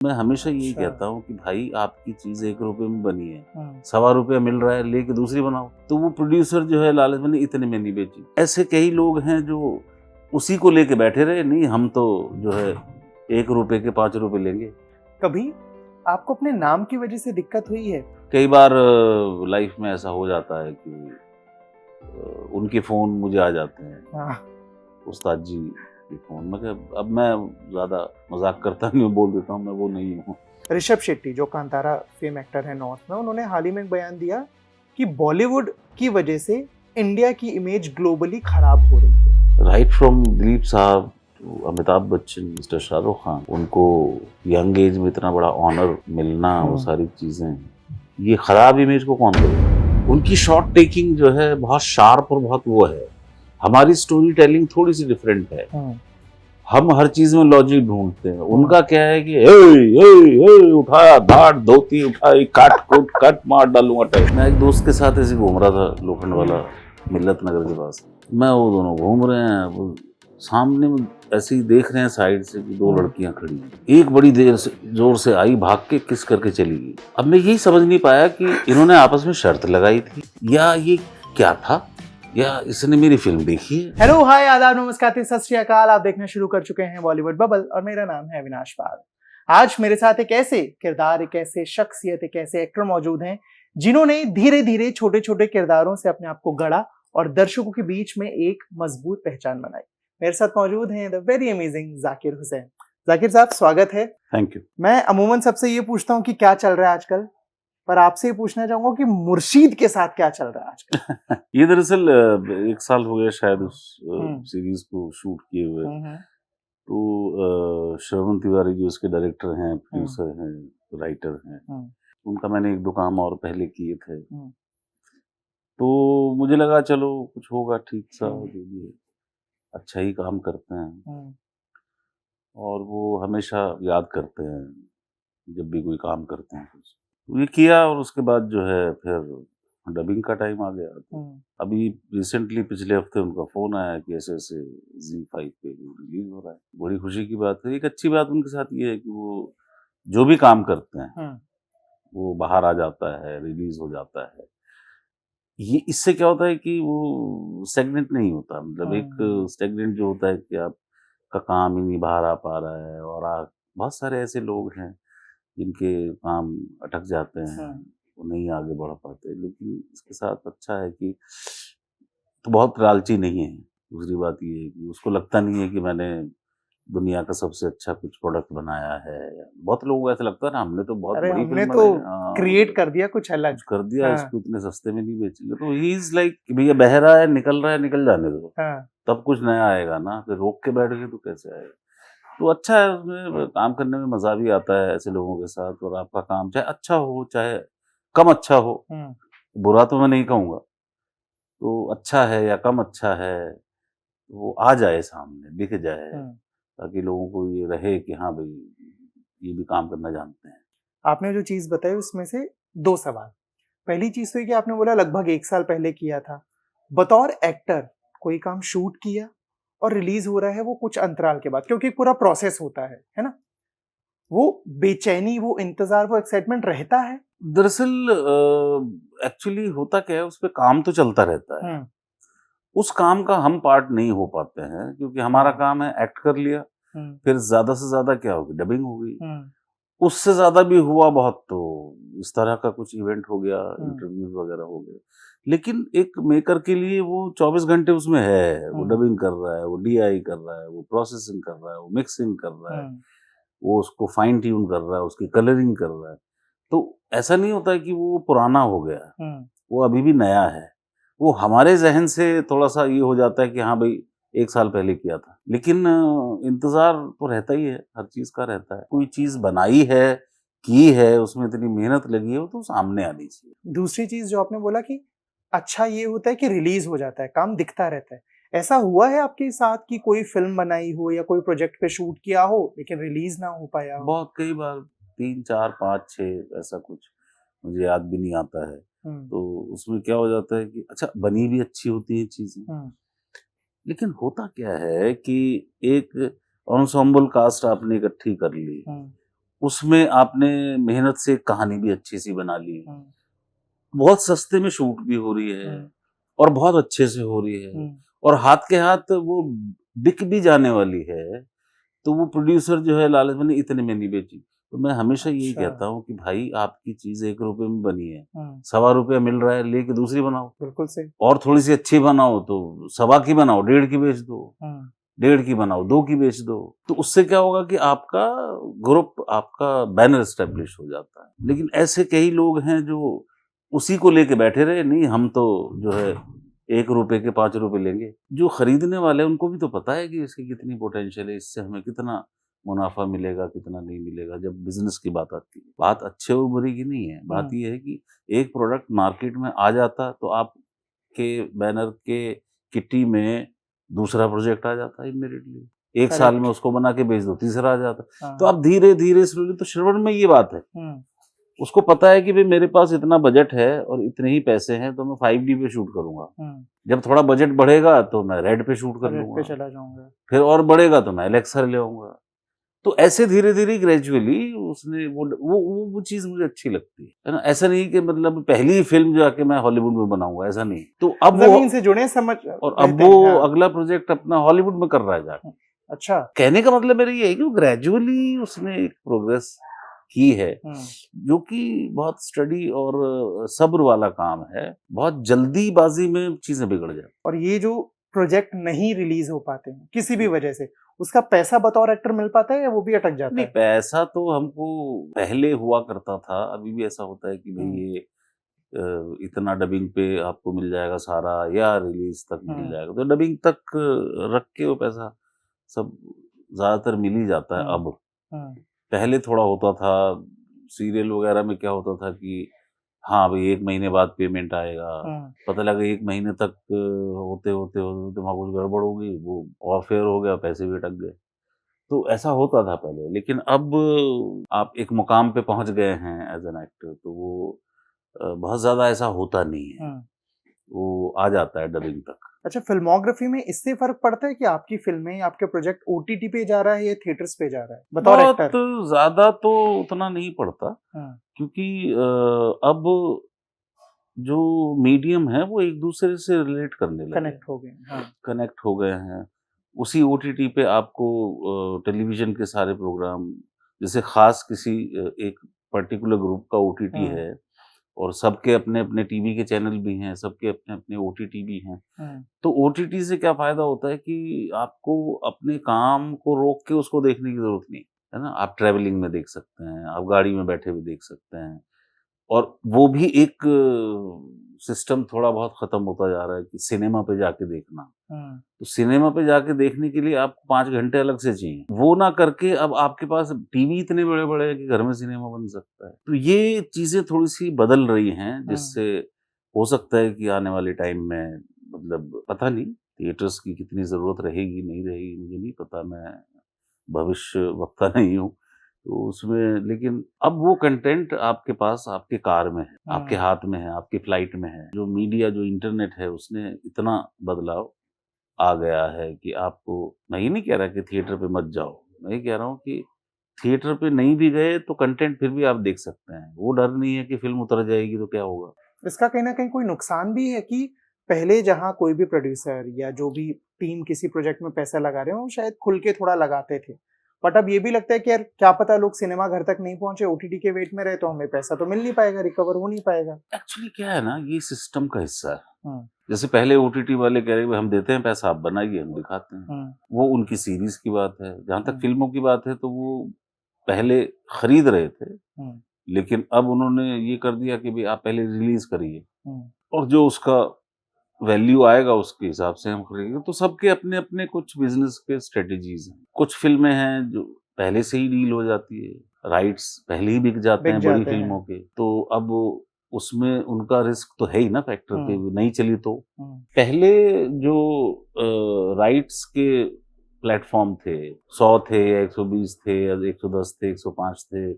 मैं हमेशा यही अच्छा। कहता हूँ कि भाई आपकी चीज 1 रुपए में बनी है, ₹1.25 मिल रहा है, लेके दूसरी बनाओ। तो वो प्रोड्यूसर जो है लालच में इतने में नहीं बेची। ऐसे कई लोग हैं जो उसी को लेके बैठे रहे, नहीं हम तो जो है 1 रुपए के 5 रुपए लेंगे। कभी आपको अपने नाम की वजह से दिक्कत हुई है? कई बार लाइफ में ऐसा हो जाता है कि उनके फोन मुझे आ जाते हैं, हाँ। उस्ताद जी के फोन। मगर अब मैं ज्यादा मजाक करता नहीं हूँ, बोल देता हूँ मैं वो नहीं हूँ। ऋषभ शेट्टी जो कांतारा फेम एक्टर है नॉर्थ में, उन्होंने हाल ही में एक बयान दिया कि बॉलीवुड की वजह से इंडिया की इमेज ग्लोबली खराब हो रही है। राइट फ्रॉम दिलीप साहब, अमिताभ बच्चन, मिस्टर शाहरुख खान, उनको यंग एज में इतना बड़ा ऑनर मिलना, वो सारी चीजें, ये खराब इमेज को कौन करेगा? उनकी शॉट टेकिंग जो है बहुत शार्प और बहुत वो है। हमारी स्टोरी टेलिंग थोड़ी सी डिफरेंट है। हम हर चीज में लॉजिक ढूंढते हैं। उनका क्या है कि उठाया धाड़ धोती उठाई कट मार डालूंगा टाइप। मैं एक दोस्त के साथ ऐसे घूम रहा था लोखंड वाला, मिल्लत नगर के पास। मैं वो दोनों घूम रहे हैं, वो सामने में ऐसे ही देख रहे हैं साइड से कि 2 लड़कियां खड़ी हैं। एक बड़ी देर से जोर से आई, भाग के किस करके चली गई। अब मैं यही समझ नहीं पाया कि इन्होंने आपस में शर्त लगाई थी या ये क्या था, या इसने मेरी फिल्म देखी है। हेलो, हाय, आदाब, नमस्कार, सत श्री अकाल। आप देखना शुरू कर चुके हैं बॉलीवुड बबल और मेरा नाम है अविनाश पाल। आज मेरे साथ एक ऐसे किरदार, एक ऐसे शख्सियत, एक ऐसे एक्टर मौजूद हैं जिन्होंने धीरे धीरे छोटे छोटे किरदारों से अपने आप को गढ़ा और दर्शकों के बीच में एक मजबूत पहचान बनाई। मेरे साथ मौजूद हैं the very amazing Zakir Hussain. Zakir साहब, स्वागत है। Thank you. मैं अमूमन सबसे ये पूछता हूँ कि क्या चल रहा है आजकल, पर आपसे ये पूछना चाहूंगा कि मुर्शीद के साथ क्या चल रहा है आजकल। ये दरअसल 1 साल हो गया शायद उस सीरीज को शूट किए हुए। तो श्रवण तिवारी जो उसके डायरेक्टर हैं, प्रोड्यूसर हैं, राइटर हैं, उनका मैंने 1-2 काम और पहले किए थे। तो मुझे लगा चलो कुछ होगा ठीक सा, जो भी अच्छा ही काम करते हैं और वो हमेशा याद करते हैं जब भी कोई काम करते हैं कुछ। तो ये किया और उसके बाद जो है फिर डबिंग का टाइम आ गया। तो अभी रिसेंटली पिछले हफ्ते उनका फोन आया कि ऐसे ऐसे ZEE5 पे रिलीज हो रहा है। बड़ी खुशी की बात है। एक अच्छी बात उनके साथ ये है कि वो जो भी काम करते हैं वो बाहर आ जाता है, रिलीज हो जाता है। ये इससे क्या होता है कि वो स्टेगनेंट नहीं होता। मतलब एक स्टेगनेंट जो होता है कि आपका काम ही नहीं बाहर आ पा रहा है, और बहुत सारे ऐसे लोग हैं जिनके काम अटक जाते हैं, वो नहीं आगे बढ़ पाते। लेकिन इसके साथ अच्छा है कि तो बहुत लालची नहीं है। दूसरी बात ये है कि उसको लगता नहीं है कि मैंने दुनिया का सबसे अच्छा कुछ प्रोडक्ट बनाया है। बहुत लोगों को ऐसा लगता है ना, हमने तो बहुत अरे बड़ी हमने फिल्म तो बनाई, क्रिएट कर दिया कुछ अलग। कुछ कर दिया, इसको इतने सस्ते में नहीं बेचेंगे। तो ही इज लाइक भैया बह रहा है, निकल जाने दो, तब कुछ नया आएगा ना। फिर रोक के बैठ गए तो कैसे आएगा। तो अच्छा है, उसमें काम करने में मजा भी आता है ऐसे लोगों के साथ। और आपका काम चाहे अच्छा हो चाहे कम अच्छा हो, बुरा तो मैं नहीं कहूँगा, तो अच्छा है या कम अच्छा है, वो आ जाए सामने, दिख जाए, ताकि लोगों को ये रहे कि हाँ भाई ये भी काम करना जानते हैं। आपने जो चीज बताई उसमें से 2 सवाल। पहली चीज तो ये कि आपने बोला लगभग 1 साल पहले किया था। बतौर एक्टर कोई काम शूट किया और रिलीज हो रहा है वो कुछ अंतराल के बाद, क्योंकि पूरा प्रोसेस होता है ना? वो बेचैनी, वो इंतजार, वो एक्साइटमेंट रहता है। दरअसल एक्चुअली होता क्या है, उस पर काम तो चलता रहता है। उस काम का हम पार्ट नहीं हो पाते हैं, क्योंकि हमारा काम है एक्ट कर लिया, फिर ज्यादा से ज्यादा क्या होगी, डबिंग हो गई। उससे ज्यादा भी हुआ बहुत तो इस तरह का कुछ इवेंट हो गया, इंटरव्यूज वगैरह हो गए। लेकिन एक मेकर के लिए वो 24 घंटे उसमें है। वो डबिंग कर रहा है, वो DI कर रहा है, वो प्रोसेसिंग कर रहा है, वो मिक्सिंग कर रहा है, वो उसको फाइन ट्यून कर रहा है, उसकी कलरिंग कर रहा है। तो ऐसा नहीं होता है कि वो पुराना हो गया, वो अभी भी नया है। वो हमारे जहन से थोड़ा सा ये हो जाता है कि हाँ भाई 1 साल पहले किया था। लेकिन इंतजार तो रहता ही है, हर चीज का रहता है। कोई चीज बनाई है, की है, उसमें इतनी मेहनत लगी है, वो तो सामने आनी चाहिए। दूसरी चीज जो आपने बोला कि अच्छा ये होता है कि रिलीज हो जाता है, काम दिखता रहता है। ऐसा हुआ है आपके साथ कि कोई फिल्म बनाई हो या कोई प्रोजेक्ट पे शूट किया हो लेकिन रिलीज ना हो पाया हो? बहुत, कई बार 3, 4, 5, 6 ऐसा कुछ, मुझे याद भी नहीं आता है। तो उसमें क्या हो जाता है कि अच्छा बनी भी अच्छी होती है चीजें, लेकिन होता क्या है कि एक ensemble कास्ट आपने इकट्ठी कर ली, उसमें आपने मेहनत से कहानी भी अच्छी सी बना ली, बहुत सस्ते में शूट भी हो रही है और बहुत अच्छे से हो रही है और हाथ के हाथ वो बिक भी जाने वाली है, तो वो प्रोड्यूसर जो है लालच में इतने में नहीं बेची। तो मैं हमेशा यही कहता हूँ कि भाई आपकी चीज 1 रुपए में बनी है, ₹1.25 मिल रहा है, लेके दूसरी बनाओ। बिल्कुल सही। और थोड़ी सी अच्छी बनाओ तो 1.25 की बनाओ, 1.5 की बेच दो, 1.5 की बनाओ, 2 की बेच दो। तो उससे क्या होगा कि आपका ग्रुप, आपका बैनर एस्टेब्लिश हो जाता है। लेकिन ऐसे कई लोग हैं जो उसी को लेके बैठे रहे, नहीं हम तो जो है 1 रुपए के 5 रुपए लेंगे। जो खरीदने वाले हैं उनको भी तो पता है कि इसकी कितनी पोटेंशियल है, इससे हमें कितना मुनाफा मिलेगा, कितना नहीं मिलेगा। जब बिजनेस की बात आती है, बात अच्छे और बुरे की नहीं है, बात ये है कि एक प्रोडक्ट मार्केट में आ जाता तो आपके बैनर के किट्टी में दूसरा प्रोजेक्ट आ जाता इमीडिएटली। 1 साल में उसको बना के बेच दो, तीसरा आ जाता। तो आप धीरे धीरे स्लोली, तो श्रवण में ये बात है, उसको पता है कि भाई मेरे पास इतना बजट है और इतने ही पैसे हैं, तो मैं 5D पे शूट करूंगा। जब थोड़ा बजट बढ़ेगा तो मैं रेड पे शूट कर लूंगा, चला जाऊंगा, फिर और बढ़ेगा तो मैं एलेक्सा ले आऊंगा। तो ऐसे धीरे धीरे ग्रेजुअली उसने वो चीज मुझे अच्छी लगती है ना। ऐसा नहीं कि मतलब पहली फिल्म जाके मैं हॉलीवुड में बनाऊंगा, ऐसा नहीं। तो अब वो से जुड़े समझ, और अब वो अगला प्रोजेक्ट अपना हॉलीवुड में कर रहा है जाके। अच्छा, कहने का मतलब मेरा ये है कि ग्रेजुअली उसने एक प्रोग्रेस की है, जो कि बहुत स्टडी और सब्र वाला काम है। बहुत जल्दीबाजी में चीजें बिगड़ जाती। और ये जो प्रोजेक्ट नहीं रिलीज हो पाते हैं किसी भी वजह से, उसका पैसा बतौर एक्टर मिल पाता है या वो भी अटक जाता नहीं, है? पैसा तो हमको पहले हुआ करता था, अभी भी ऐसा होता है कि भाई ये इतना डबिंग पे आपको मिल जाएगा सारा, या रिलीज तक मिल जाएगा। तो डबिंग तक रख के वो पैसा सब ज्यादातर मिल ही जाता है। अब पहले थोड़ा होता था, सीरियल वगैरह में क्या होता था कि हाँ भाई 1 महीने बाद पेमेंट आएगा, पता लगा 1 महीने तक होते होते होते वहाँ कुछ गड़बड़ हो गई, वो ऑफेयर हो गया, पैसे भी अटक गए। तो ऐसा होता था पहले। लेकिन अब आप एक मुकाम पे पहुंच गए हैं एज एन एक्टर, तो वो बहुत ज्यादा ऐसा होता नहीं है, वो आ जाता है डबिंग तक। अच्छा, फिल्मोग्राफी में इससे फर्क पड़ता है कि आपकी फिल्में, आपके प्रोजेक्ट OTT पे जा रहा है या थिएटर्स पे जा रहा है बतौर एक्टर? बहुत ज्यादा तो उतना नहीं पड़ता, क्योंकि अब जो मीडियम है वो एक दूसरे से रिलेट करने लगे, कनेक्ट हो गए हैं। उसी OTT पे आपको टेलीविजन के सारे प्रोग्राम, जैसे खास किसी एक पर्टिकुलर ग्रुप का OTT है और सबके अपने अपने टीवी के चैनल भी हैं, सबके अपने अपने OTT भी हैं। तो OTT से क्या फायदा होता है कि आपको अपने काम को रोक के उसको देखने की जरूरत नहीं है ना। आप ट्रेवलिंग में देख सकते हैं, आप गाड़ी में बैठे हुए देख सकते हैं। और वो भी एक सिस्टम थोड़ा बहुत खत्म होता जा रहा है कि सिनेमा पे जाके देखना। तो सिनेमा पे जाके देखने के लिए आपको 5 घंटे अलग से चाहिए, वो ना करके अब आपके पास टीवी इतने बड़े बड़े हैं कि घर में सिनेमा बन सकता है। तो ये चीजें थोड़ी सी बदल रही हैं, जिससे हो सकता है कि आने वाले टाइम में, मतलब पता नहीं थिएटर्स की कितनी जरूरत रहेगी नहीं रहेगी, मुझे नहीं पता, मैं भविष्य वक्ता नहीं हूँ तो उसमें। लेकिन अब वो कंटेंट आपके पास, आपके कार में है, आपके हाथ में है, आपकी फ्लाइट में है। जो मीडिया, जो इंटरनेट है, उसने इतना बदलाव आ गया है कि आपको, मैं ये नहीं कह रहा कि थिएटर पे मत जाओ, मैं ये कह रहा हूँ कि थिएटर पे नहीं भी गए तो कंटेंट फिर भी आप देख सकते हैं। वो डर नहीं है कि फिल्म उतर जाएगी तो क्या होगा। इसका कहीं ना कहीं कोई नुकसान भी है कि पहले जहाँ कोई भी प्रोड्यूसर या जो भी टीम किसी प्रोजेक्ट में पैसा लगा रहे हो, शायद खुल के थोड़ा लगाते थे, बट अब ये भी लगता है कि यार क्या पता लोग सिनेमा घर तक नहीं पहुंचे, OTT के वेट में रहे, तो हमें पैसा तो मिल नहीं पाएगा, रिकवर हो नहीं पाएगा। एक्चुअली क्या है ना, ये सिस्टम का हिस्सा है। जैसे पहले OTT वाले कह रहे हैं हम देते हैं पैसा, आप बनाइए, हम दिखाते हैं। वो उनकी सीरीज की बात है। जहां तक फिल्मों की बात है तो वो पहले खरीद रहे थे, लेकिन अब उन्होंने ये कर दिया कि भाई आप पहले रिलीज करिए और जो उसका वैल्यू आएगा उसके हिसाब से हम खरीदेंगे। तो सबके अपने अपने कुछ बिजनेस के स्ट्रेटेजीज हैं। कुछ फिल्में हैं जो पहले से ही डील हो जाती है, राइट्स पहले ही बिक जाते हैं बड़ी फिल्मों के, तो अब उसमें उनका रिस्क तो है ही ना फैक्टर पे, नहीं चली तो। पहले जो राइट्स के प्लेटफॉर्म थे 100 थे या 120 थे या 110 थे, 105 थे,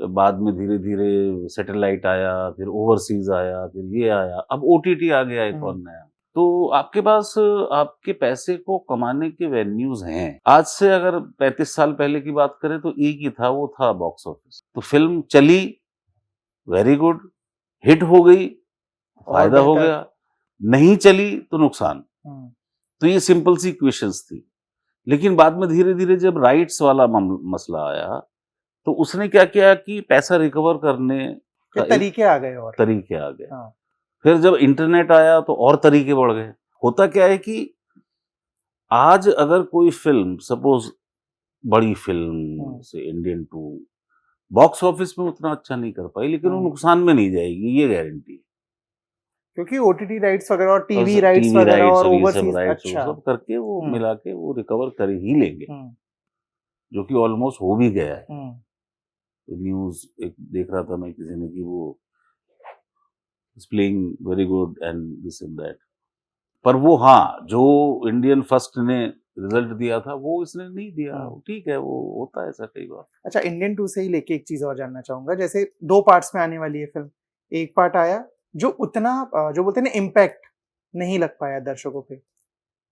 बाद में धीरे धीरे सैटेलाइट आया, फिर ओवरसीज आया, फिर ये आया, अब OTT आ गया एक और नया। तो आपके पास आपके पैसे को कमाने के वेन्यूज हैं। आज से अगर 35 साल पहले की बात करें तो एक ही था, वो था बॉक्स ऑफिस। तो फिल्म चली, वेरी गुड, हिट हो गई, फायदा हो गया, नहीं चली तो नुकसान। तो ये सिंपल सी इक्वेशंस थी। लेकिन बाद में धीरे धीरे जब राइट्स वाला मसला आया तो उसने क्या किया कि पैसा रिकवर करने का तरीके आ गए, और तरीके आ गए। फिर जब इंटरनेट आया तो और तरीके बढ़ गए। होता क्या है कि आज अगर कोई फिल्म, सपोज बड़ी फिल्म से इंडियन 2 बॉक्स ऑफिस में उतना अच्छा नहीं कर पाई, लेकिन वो नुकसान में नहीं जाएगी, ये गारंटी है। क्योंकि ओटीटी राइट्स वगैरह और टीवी राइट्स वगैरह और ओवरसीज अच्छा सब करके वो मिला के वो रिकवर कर ही लेंगे, जो कि ऑलमोस्ट हो भी गया है। तो न्यूज एक देख रहा था मैं किसी ने कि वो playing very good and this and that, पर वो हाँ जो इंडियन फर्स्ट ने रिजल्ट दिया था वो इसने नहीं दिया। ठीक है, वो होता है ऐसा कई बार। अच्छा, इंडियन 2 से ही लेके एक चीज और जानना चाहूंगा। जैसे 2 पार्ट्स में आने वाली है फिल्म, एक पार्ट आया जो उतना जो बोलते हैं ना इम्पैक्ट नहीं लग पाया दर्शकों पे,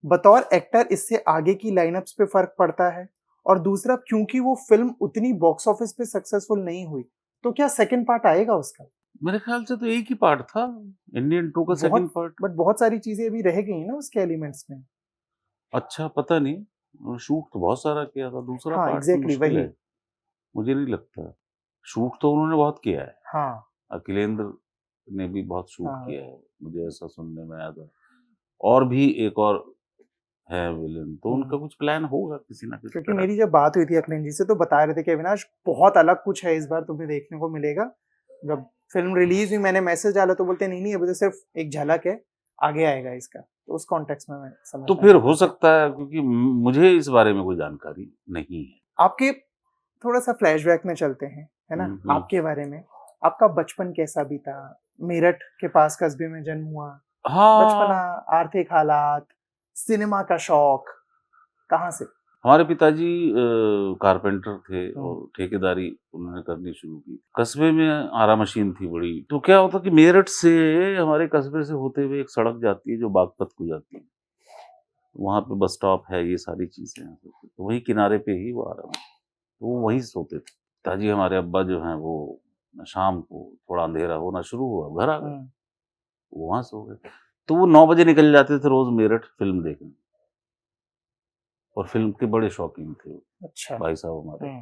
बतौर एक्टर इससे आगे की लाइनअप्स पे फर्क पड़ता है। और दूसरा, क्योंकि वो फिल्म उतनी बॉक्स ऑफिस पे सक्सेसफुल नहीं हुई, तो क्या सेकंड पार्ट आएगा उसका? मेरे ख्याल से तो एक ही पार्ट था इंडियन 2 का, सेकंड पार्ट। बट बहुत सारी चीजें अभी रह गई ना उसके एलिमेंट्स में। अच्छा, पता नहीं, शूट तो बहुत सारा किया था, दूसरा पार्ट एग्जैक्टली वही है। मुझे नहीं लगता। शूट तो उन्होंने बहुत किया है। हाँ, अखिलेंद्र ने भी बहुत शूट किया है, मुझे ऐसा सुनने में आया था। और भी एक और है विलेन, तो उनका कुछ प्लान होगा किसी ना किसी। क्योंकि मेरी जब बात हुई थी अखिलेंद्र जी से तो बता रहे थे कि अविनाश बहुत अलग कुछ है इस बार, तुम्हें देखने को मिलेगा। जब फिल्म रिलीज हुई मैंने मैसेज डाला तो बोलते नहीं अभी तो सिर्फ एक झलक है, आगे आएगा इसका। तो उस कॉन्टेक्स्ट में मैं समझ तो फिर हो सकता है, क्योंकि मुझे इस बारे में कोई जानकारी नहीं है। आपके थोड़ा सा फ्लैशबैक में चलते हैं, है ना, आपके बारे में। आपका बचपन कैसा बीता? मेरठ के पास कस्बे में जन्म हुआ, बचपना, आर्थिक हालात, सिनेमा का शौक कहाँ से? हमारे पिताजी कारपेंटर थे और ठेकेदारी उन्होंने करनी शुरू की। कस्बे में आरा मशीन थी बड़ी। तो क्या होता कि मेरठ से हमारे कस्बे से होते हुए एक सड़क जाती है जो बागपत को जाती है, वहाँ पे बस स्टॉप है, ये सारी चीजें हैं। तो वही किनारे पे ही वो आरा मशीन, तो वो वहीं सोते थे। पिताजी हमारे अब्बा जो हैं वो शाम को थोड़ा अंधेरा होना शुरू हुआ, घर आ गए, वहां सो गए। तो वो 9 बजे निकल जाते थे रोज मेरठ फिल्म देखने, और फिल्म के बड़े शौकीन थे। अच्छा। भाई साहब हमारे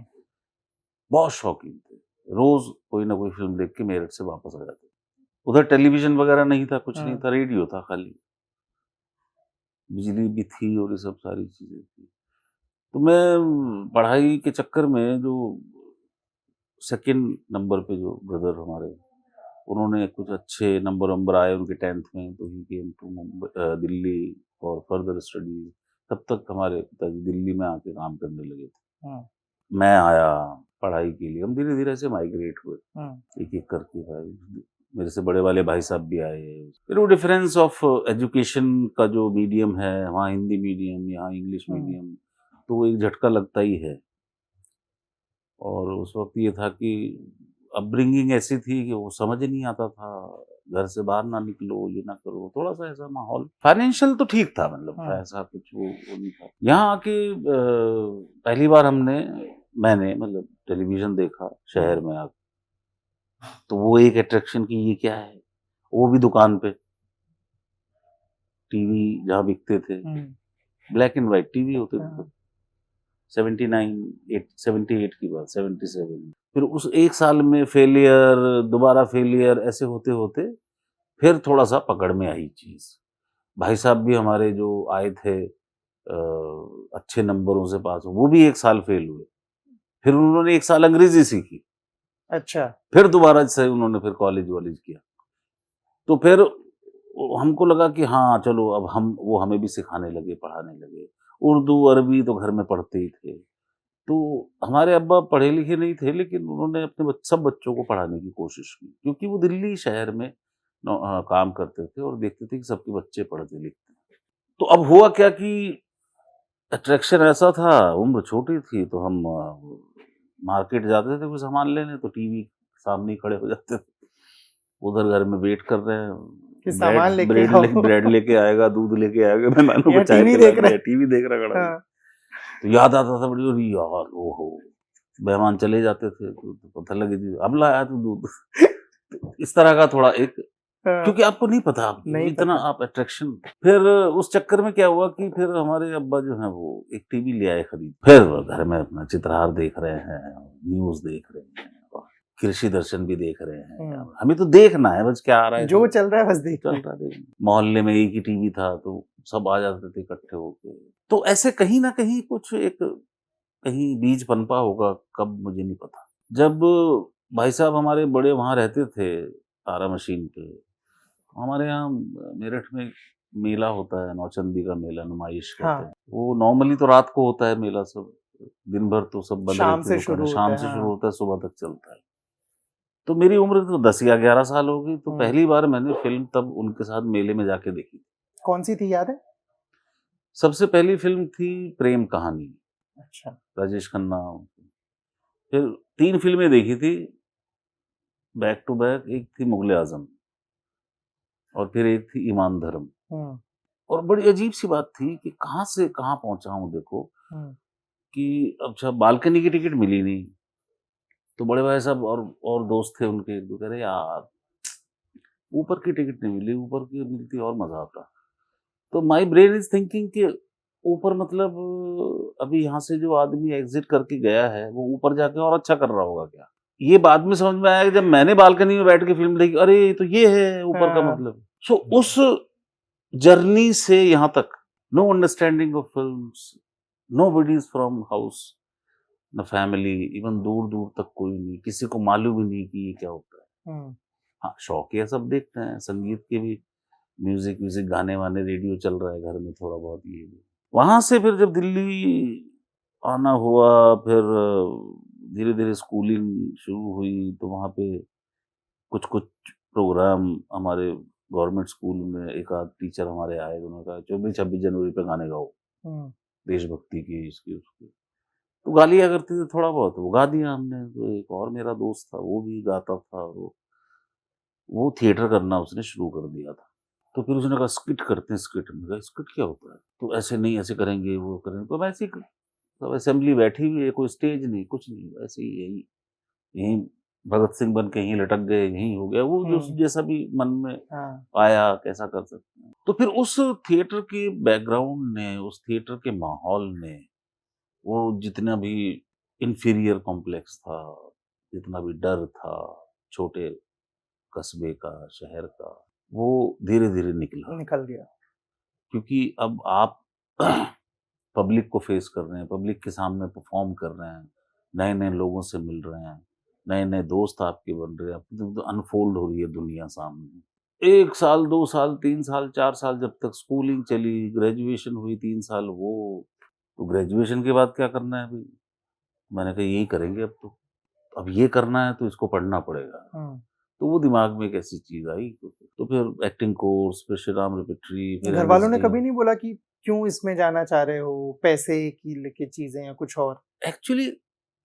बहुत शौकीन थे, रोज कोई ना कोई फिल्म देख के मेरठ से वापस आ जाते। उधर टेलीविजन वगैरह नहीं था, कुछ नहीं था, रेडियो था खाली, बिजली भी थी और ये सब सारी चीजें थी। तो मैं पढ़ाई के चक्कर में जो सेकंड नंबर पे जो ब्रदर हमारे, उन्होंने कुछ अच्छे नंबर आए उनके 10th में, तो he came to Delhi for further studies. तब तक हमारे पिताजी दिल्ली में आके काम करने लगे थे। मैं आया पढ़ाई के लिए, हम धीरे धीरे से माइग्रेट हुए एक एक करके। भाई मेरे से बड़े वाले भाई साहब भी आए। फिर वो डिफरेंस ऑफ एजुकेशन का जो मीडियम है, वहाँ हिंदी मीडियम, यहाँ इंग्लिश मीडियम, तो एक झटका लगता ही है। और उस वक्त ये था कि अपब्रिंगिंग ऐसी थी कि वो समझ नहीं आता था, घर से बाहर ना निकलो, ये ना करो, थोड़ा सा ऐसा माहौल। फाइनेंशियल तो ठीक था, मतलब ऐसा कुछ वो नहीं था। यहाँ आके पहली बार मैंने मतलब टेलीविजन देखा शहर में आके, तो वो एक अट्रैक्शन की ये क्या है, वो भी दुकान पे टीवी जहाँ बिकते थे, ब्लैक एंड व्हाइट टीवी होते थे। 78 की बात, 77। फिर उस एक साल में फेलियर, दोबारा फेलियर, ऐसे होते होते फिर थोड़ा सा पकड़ में आई चीज। भाई साहब भी हमारे जो आए थे अच्छे नंबरों से पास, वो भी एक साल फेल हुए। फिर उन्होंने एक साल अंग्रेजी सीखी। अच्छा। फिर दोबारा से उन्होंने फिर कॉलेज वॉलेज किया। तो फिर हमको लगा कि हाँ चलो अब वो हमें भी सिखाने लगे, पढ़ाने लगे। उर्दू अरबी तो घर में पढ़ते ही थे। तो हमारे अब्बा पढ़े लिखे नहीं थे, लेकिन उन्होंने अपने सब बच्चों को पढ़ाने की कोशिश की, क्योंकि वो दिल्ली शहर में काम करते थे और देखते थे कि सबके बच्चे पढ़ते लिखते हैं। तो अब हुआ क्या कि अट्रैक्शन ऐसा था, उम्र छोटी थी, तो हम मार्केट जाते थे कुछ सामान लेने, तो टीवी सामने ही खड़े हो जाते थे, उधर घर में वेट कर रहे हैं, कि सामान लेके ब्रेड लेके आएगा, दूध लेके आएगा, मेहमानों को चाय टीवी पिला देख रहा है, टीवी देख रहा खड़ा है। तो याद आता था बड़ी, अरे यार ओहो, मेहमान चले जाते थे तो पता लगे जी अब लाया तो दूध। तो इस तरह का थोड़ा एक, क्योंकि आपको नहीं पता, नहीं इतना पता। आप अट्रैक्शन। फिर उस चक्कर में क्या हुआ कि फिर हमारे अब्बा जो है वो एक टीवी ले आए खरीद, फिर घर में अपना चित्रहार देख रहे हैं, न्यूज देख रहे हैं, कृषि दर्शन भी देख रहे हैं। हमें तो देखना है बस, क्या आ रहा है जो चल रहा है बस चल रहा है। मोहल्ले में एक ही टीवी था तो सब आ जाते थे इकट्ठे होके। तो ऐसे कहीं ना कहीं कुछ एक कहीं बीज पनपा होगा, कब मुझे नहीं पता। जब भाई साहब हमारे बड़े वहां रहते थे तारा मशीन पे, हमारे यहाँ मेरठ में मेला होता है, नौचंदी का मेला, नुमाइश कहते हैं। वो नॉर्मली तो रात को होता है मेला, सब दिन भर तो सब बंद शाम रहते से शुरू होता है, सुबह तक चलता है। तो मेरी उम्र तो 10 या 11 साल होगी, तो पहली बार मैंने फिल्म तब उनके साथ मेले में जाके देखी। कौन सी थी याद है? सबसे पहली फिल्म थी प्रेम कहानी। अच्छा। राजेश खन्ना। फिर 3 फिल्में देखी थी बैक टू बैक, एक थी मुगले आजम और फिर एक थी ईमान धर्म। और बड़ी अजीब सी बात थी कि कहाँ से कहाँ पहुंचा हूँ देखो, कि अच्छा बालकनी की टिकट मिली नहीं, तो बड़े भाई साहब और दोस्त थे उनके, एक दो कह रहे यार ऊपर की टिकट नहीं मिली, ऊपर की मिलती और मजा आता। तो माय ब्रेन इज थिंकिंग कि ऊपर मतलब अभी यहाँ से जो आदमी एग्जिट करके गया है वो ऊपर जाके और अच्छा कर रहा होगा क्या। ये बाद में समझ में आया जब मैंने बालकनी में बैठ के फिल्म देखी, अरे तो ये है ऊपर का मतलब। सो उस जर्नी से यहाँ तक no understanding of films, nobody is from house, न फैमिली, इवन दूर दूर तक कोई नहीं, किसी को मालूम ही नहीं कि ये क्या होता है। हाँ शौक है, सब देखते हैं, संगीत के भी, म्यूजिक गाने वाने, रेडियो चल रहा है घर में थोड़ा बहुत ये भी। वहां से फिर जब दिल्ली आना हुआ, फिर धीरे धीरे स्कूलिंग शुरू हुई, तो वहाँ पे कुछ प्रोग्राम हमारे गवर्नमेंट स्कूल में, एक आध टीचर हमारे आए, उन्होंने कहा 24-26 जनवरी पे गाने गाओ, देशभक्ति की, इसकी उसकी। तो गा लिया करते थे थोड़ा बहुत, वो गा दिया हमने। तो एक और मेरा दोस्त था वो भी गाता था, वो थिएटर करना उसने शुरू कर दिया था। तो फिर उसने कहा स्किट करते हैं, स्किट। मैंने कहा स्किट क्या होता है? तो ऐसे नहीं, ऐसे करेंगे, वो करेंगे। तो वैसे ही सब असेंबली बैठी हुई है, कोई स्टेज नहीं, कुछ नहीं, ऐसे ही यही भगत सिंह बन के यहीं लटक गए, यहीं हो गया, वो जो जैसा भी मन में आया, कैसा कर सकते हैं। तो फिर उस थिएटर के बैकग्राउंड ने, उस थिएटर के माहौल ने, वो जितना भी इंफीरियर कॉम्प्लेक्स था, जितना भी डर था छोटे कस्बे का, शहर का, वो धीरे धीरे निकल गया। क्योंकि अब आप पब्लिक को फेस कर रहे हैं, पब्लिक के सामने परफॉर्म कर रहे हैं, नए नए लोगों से मिल रहे हैं, नए नए दोस्त आपके बन रहे हैं, आपकी तो अनफोल्ड हो रही है दुनिया सामने। 1 साल 2 साल 3 साल 4 साल जब तक स्कूलिंग चली, ग्रेजुएशन हुई 3 साल, वो तो ग्रेजुएशन के बाद क्या करना है भाई? मैंने कहा यही करेंगे अब ये करना है तो इसको पढ़ना पड़ेगा। तो वो दिमाग में एक ऐसी चीज आई, तो फिर एक्टिंग कोर्स, फिर श्री राम रेपेट्री, फिर घर वालों ने कभी नहीं बोला कि क्यों इसमें जाना चाह रहे हो, पैसे की लेके चीजें या कुछ और? एक्चुअली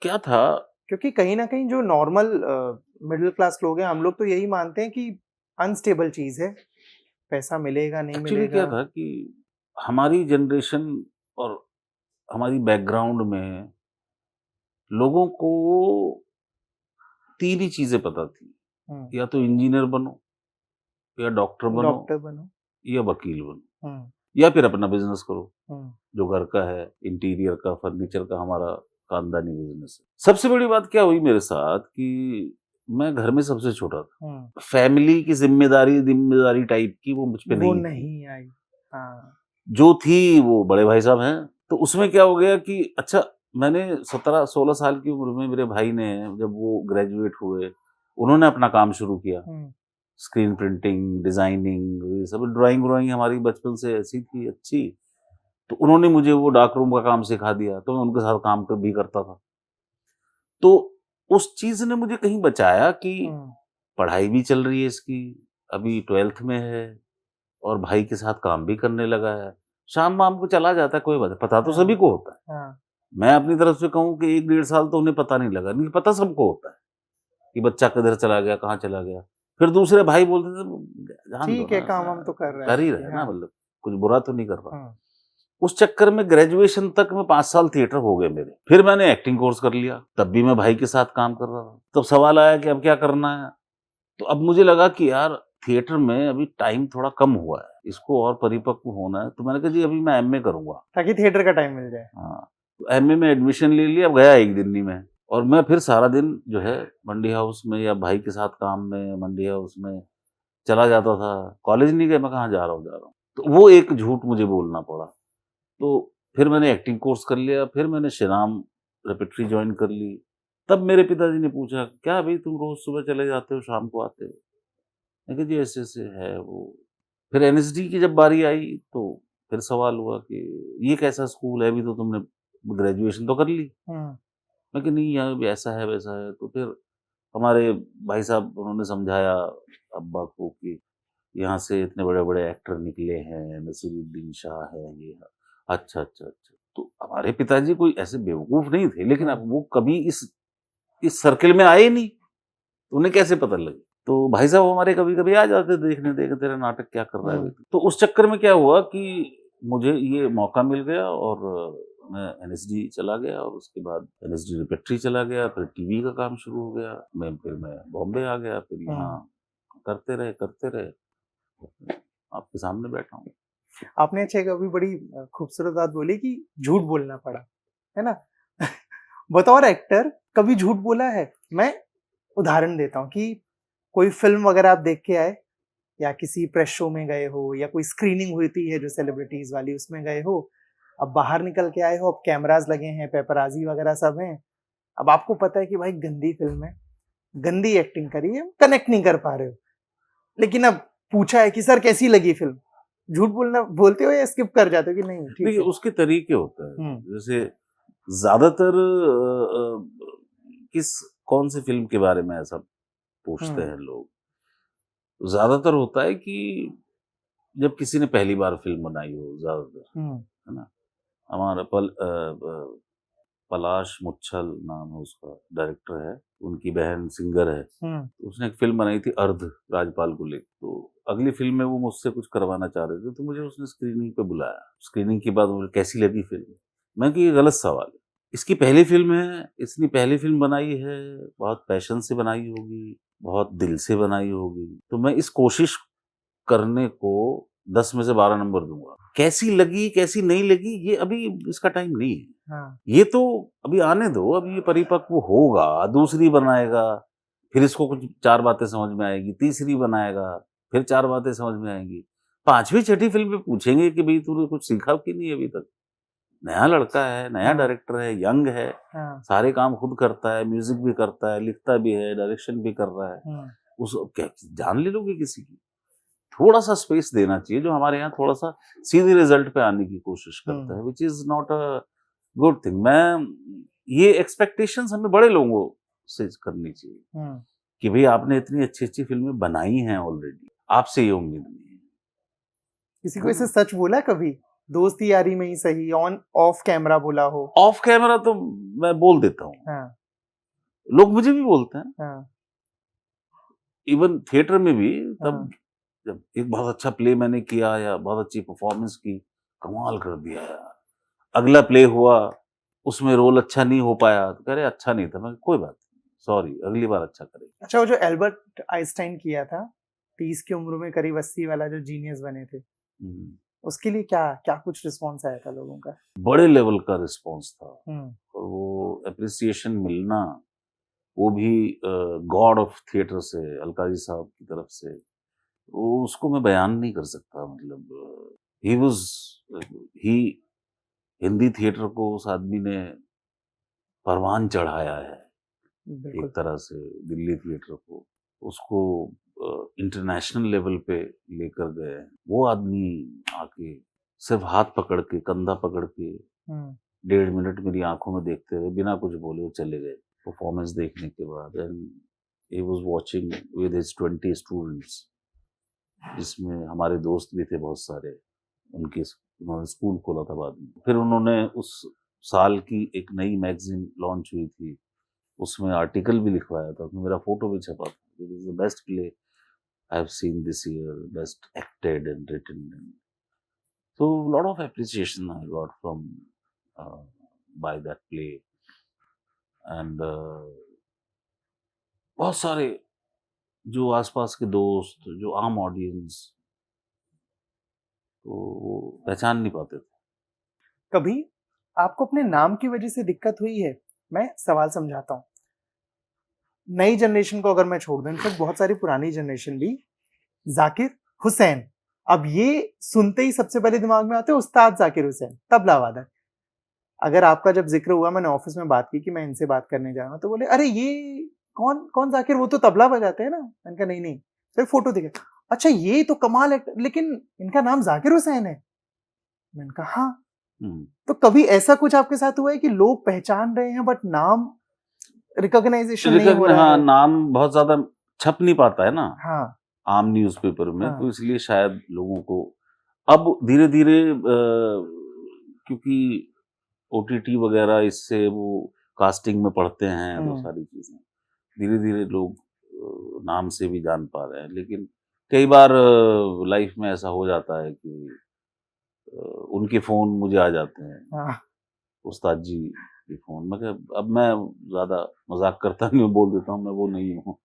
क्या था, क्योंकि कहीं ना कहीं जो नॉर्मल मिडिल क्लास लोग हैं, हम लोग तो यही मानते हैं कि अनस्टेबल चीज है, पैसा मिलेगा नहीं मिलेगा। क्या था कि हमारी जनरेशन और हमारी बैकग्राउंड में लोगों को 3 ही चीजें पता थी, या तो इंजीनियर बनो, या डॉक्टर बनो, या वकील बनो, या फिर अपना बिजनेस करो, जो घर का है, इंटीरियर का, फर्नीचर का, हमारा खानदानी बिजनेस है। सबसे बड़ी बात क्या हुई मेरे साथ कि मैं घर में सबसे छोटा था, फैमिली की जिम्मेदारी टाइप की वो मुझ पे नहीं आई। जो थी वो बड़े भाई साहब हैं। तो उसमें क्या हो गया कि अच्छा, मैंने 17-16 साल की उम्र में मेरे भाई ने, जब वो ग्रेजुएट हुए, उन्होंने अपना काम शुरू किया, स्क्रीन प्रिंटिंग, डिजाइनिंग, ये सब। ड्राइंग हमारी बचपन से ऐसी थी अच्छी, तो उन्होंने मुझे वो डार्क रूम का काम सिखा दिया, तो मैं उनके साथ काम भी करता था। तो उस चीज ने मुझे कहीं बचाया कि पढ़ाई भी चल रही है इसकी, अभी 12th में है, और भाई के साथ काम भी करने लगा है, शाम वाम को चला जाता है, कोई बात है, पता तो सभी को होता है। मैं अपनी तरफ से कहूँ कि 1-1.5 साल तो उन्हें पता नहीं लगा, नहीं पता सबको होता है कि बच्चा किधर चला गया, कहाँ चला गया। फिर दूसरे भाई बोलते थे जान दो ठीक है, ना, काम हम तो कर रहे कर ही हैं। रहे हैं ना, हाँ। मतलब कुछ बुरा तो नहीं कर रहा। हाँ। उस चक्कर में ग्रेजुएशन तक में 5 साल थिएटर हो गए मेरे। फिर मैंने एक्टिंग कोर्स कर लिया, तब भी मैं भाई के साथ काम कर रहा था। तब सवाल आया कि अब क्या करना है? तो अब मुझे लगा कि यार थिएटर में अभी टाइम थोड़ा कम हुआ है, इसको और परिपक्व होना है। तो मैंने कहा जी अभी मैं एमए करूंगा, ताकि थिएटर का टाइम मिल जाए। हाँ, तो एमए में एडमिशन ले लिया। अब गया एक दिन नहीं मैं, और मैं फिर सारा दिन जो है मंडी हाउस में या भाई के साथ काम में मंडी हाउस में चला जाता था। कॉलेज नहीं गया, मैं कहाँ जा रहा हूँ। तो वो एक झूठ मुझे बोलना पड़ा। तो फिर मैंने एक्टिंग कोर्स कर लिया, फिर मैंने श्रीराम रेपेट्री ज्वाइन कर ली। तब मेरे पिताजी ने पूछा, क्या भाई तुम रोज सुबह चले जाते हो, शाम को आते हो? मैं कहा जी ऐसे ऐसे है वो। फिर एनएसडी की जब बारी आई तो फिर सवाल हुआ कि ये कैसा स्कूल है, अभी तो तुमने ग्रेजुएशन तो कर ली। मैं कि नहीं यहाँ भी ऐसा है वैसा है। तो फिर हमारे भाई साहब उन्होंने समझाया अब्बा को कि यहाँ से इतने बड़े बड़े एक्टर निकले हैं, नसीरुद्दीन शाह है ये है। अच्छा अच्छा अच्छा। तो हमारे पिताजी कोई ऐसे बेवकूफ नहीं थे, लेकिन अब वो कभी इस सर्किल में आए नहीं, उन्हें कैसे पता लगे? तो भाई साहब हमारे कभी कभी आ जाते देखने, देख तेरा नाटक क्या कर रहा है। तो उस चक्कर में क्या हुआ कि मुझे ये मौका मिल गया और मैं एनएसडी चला गया, और उसके बाद एनएसडी रिपेट्री चला गया। फिर टीवी का काम शुरू हो गया, फिर मैं बॉम्बे आ गया, फिर यहाँ करते रहे आपके सामने बैठा हूँ। आपने अच्छा एक अभी बड़ी खूबसूरत बात बोली कि झूठ बोलना पड़ा, है ना? बतौर एक्टर कभी झूठ बोला है? मैं उदाहरण देता हूँ कि कोई फिल्म वगैरह आप देख के आए, या किसी प्रेस शो में गए हो, या कोई स्क्रीनिंग होती है जो सेलिब्रिटीज वाली, उसमें गए हो, अब बाहर निकल के आए हो, अब कैमरास लगे हैं, पेपराजी वगैरह सब हैं, अब आपको पता है कि भाई गंदी फिल्म है, गंदी एक्टिंग करी है, कनेक्ट नहीं कर पा रहे हो, लेकिन अब पूछा है कि सर कैसी लगी फिल्म, झूठ बोलना बोलते हो या स्किप कर जाते हो कि नहीं ठीक देखिए है? उसके तरीके होते हैं। जैसे ज्यादातर कौन सी फिल्म के बारे में ऐसा पूछते हैं लोग, ज्यादातर होता है कि जब किसी ने पहली बार फिल्म बनाई हो, ज्यादातर है ना। हमारा पलाश मुच्छल नाम है उसका, डायरेक्टर है, उनकी बहन सिंगर है। उसने एक फिल्म बनाई थी अर्ध, राजपाल को लेकर। तो अगली फिल्म में वो मुझसे कुछ करवाना चाह रहे थे, तो मुझे उसने स्क्रीनिंग पे बुलाया। स्क्रीनिंग के बाद मुझे कैसी लगी फिल्म, मैं कि ये गलत सवाल है, इसकी पहली फिल्म है, इसने पहली फिल्म बनाई है, बहुत पैशन से बनाई होगी, बहुत दिल से बनाई होगी, तो मैं इस कोशिश करने को 10 में से 12 नंबर दूंगा। कैसी लगी कैसी नहीं लगी ये अभी इसका टाइम नहीं है। ये तो अभी आने दो, अभी ये परिपक्व होगा, दूसरी बनाएगा, फिर इसको कुछ 4 बातें समझ में आएगी, तीसरी बनाएगा, फिर 4 बातें समझ में आएंगी, 5वीं 6ठी फिल्म पे पूछेंगे कि भाई तूने कुछ सीखा कि नहीं अभी तक। नया लड़का है, नया डायरेक्टर है, यंग है, सारे काम खुद करता है, म्यूजिक भी करता है, लिखता भी है, डायरेक्शन भी कर रहा है, उस क्या जान ले लोगे किसी की? थोड़ा सा स्पेस देना चाहिए, जो हमारे यहाँ थोड़ा सा सीधे रिजल्ट पे आने की कोशिश करता है, which is not a good thing. मैं ये एक्सपेक्टेशंस हमें बड़े लोगों से करनी चाहिए कि भाई आपने इतनी अच्छी अच्छी फिल्में बनाई हैं ऑलरेडी, आपसे ये उम्मीद नहीं है। किसी को ऐसे सच बोला कभी, दोस्ती यारी में ही सही, ऑन ऑफ कैमरा बोला हो? ऑफ कैमरा तो मैं बोल देता हूँ, लोग मुझे भी बोलते हैं, इवन थिएटर में भी। तब जब एक बहुत अच्छा प्ले मैंने किया या बहुत अच्छी परफॉर्मेंस की, कमाल कर दिया यार, अगला प्ले हुआ उसमें रोल अच्छा नहीं हो पाया, तो कह रहे अच्छा नहीं था, मैं कोई बात नहीं, सॉरी, अगली बार अच्छा करेंगे। अच्छा, वो जो एल्बर्ट आइंस्टाइन किया था 30 की उम्र में करीब 80 वाला जो जीनियस बने थे, उसके लिए क्या क्या कुछ रिस्पॉन्स आया था लोगों का? बड़े लेवल का रिस्पॉन्स था, और वो अप्रिसिएशन मिलना, वो भी गॉड ऑफ थिएटर से, अलकाजी साहब की तरफ से, वो उसको मैं बयान नहीं कर सकता। मतलब ही हिंदी थिएटर को उस आदमी ने परवान चढ़ाया है एक तरह से, दिल्ली थिएटर को, उसको इंटरनेशनल लेवल पे लेकर गए। वो आदमी आके सिर्फ हाथ पकड़ के, कंधा पकड़ के 1.5 मिनट मेरी आंखों में देखते रहे, बिना कुछ बोले वो चले गए परफॉर्मेंस देखने के बाद। And he was watching with his 20 students, जिसमें हमारे दोस्त भी थे बहुत सारे, उन्होंने स्कूल खोला था बाद में। फिर उन्होंने उस साल की एक नई मैगजीन लॉन्च हुई थी, उसमें आर्टिकल भी लिखवाया था, उसमें मेरा फोटो भी छपा था, it is the best play I have seen this year, best acted and written. So a lot of appreciation I got from by that play. And बहुत सारे जो आसपास के दोस्त, जो आम ऑडियंस, तो वो पहचान नहीं पाते थे। कभी आपको अपने नाम की वजह से दिक्कत हुई है? मैं सवाल समझाता हूँ। नई जनरेशन को अगर मैं छोड़ दूं, इनफैक्ट बहुत सारी पुरानी जनरेशन भी जाकिर हुसैन, अब ये सुनते ही सबसे पहले दिमाग में आते हैं उस्ताद जाकिर हुसैन, तबला वादक। अगर आपका जब जिक्र हुआ, मैंने ऑफिस में बात की कि मैं इनसे बात करने जा रहा हूँ, तो बोले अरे ये कौन जाकिर, वो तो तबला बजाते हैं ना। मैंने कहा नहीं, फिर फोटो दिखे, अच्छा ये तो कमाल है, लेकिन इनका नाम जाकिर हुसैन है। मैंने कहा हाँ। तो कभी ऐसा कुछ आपके साथ हुआ है कि लोग पहचान रहे हैं बट नाम रिकॉग्नाइजेशन नहीं हो रहा हाँ, है? नाम बहुत ज्यादा छप नहीं पाता है ना हाँ, आम न्यूज़पेपर में, हाँ। तो इसलिए शायद लोगों को अब धीरे धीरे क्योंकि OTT वगैरह इससे वो कास्टिंग में पढ़ते हैं, तो सारी चीजें धीरे धीरे लोग नाम से भी जान पा रहे हैं। लेकिन कई बार लाइफ में ऐसा हो जाता है कि उनके फोन मुझे आ जाते हैं, हाँ। उस्ताद जी के फोन। मैं अब मैं ज्यादा मजाक करता नहीं हूँ, बोल देता हूँ मैं वो नहीं हूँ,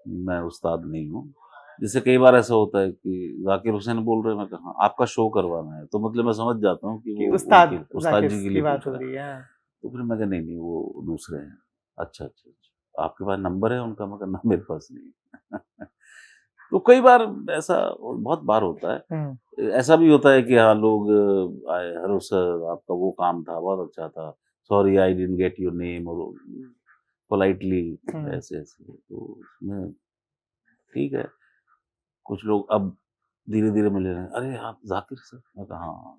मैं उस्ताद नहीं हूँ। जैसे कई बार ऐसा होता है कि जाकिर हुसैन बोल रहे हैं, मैं कहा आपका शो करवाना है, तो मतलब मैं समझ जाता हूँ कि वो उस्ताद जी के लिए बात हो रही है। तो फिर मैं कहा नहीं वो दूसरे हैं। अच्छा, आपके पास नंबर है उनका? मैं कहा मेरे पास नहीं। तो कई बार ऐसा बहुत बार होता है। ऐसा भी होता है कि हाँ लोग आए, हेलो सर आपका वो काम था, बहुत अच्छा था, sorry I didn't get your name, और पोलाइटली ऐसे तो उसमें ठीक है। कुछ लोग अब धीरे धीरे मिले रहे, अरे आप जाकिर सर? मैं कहा हाँ।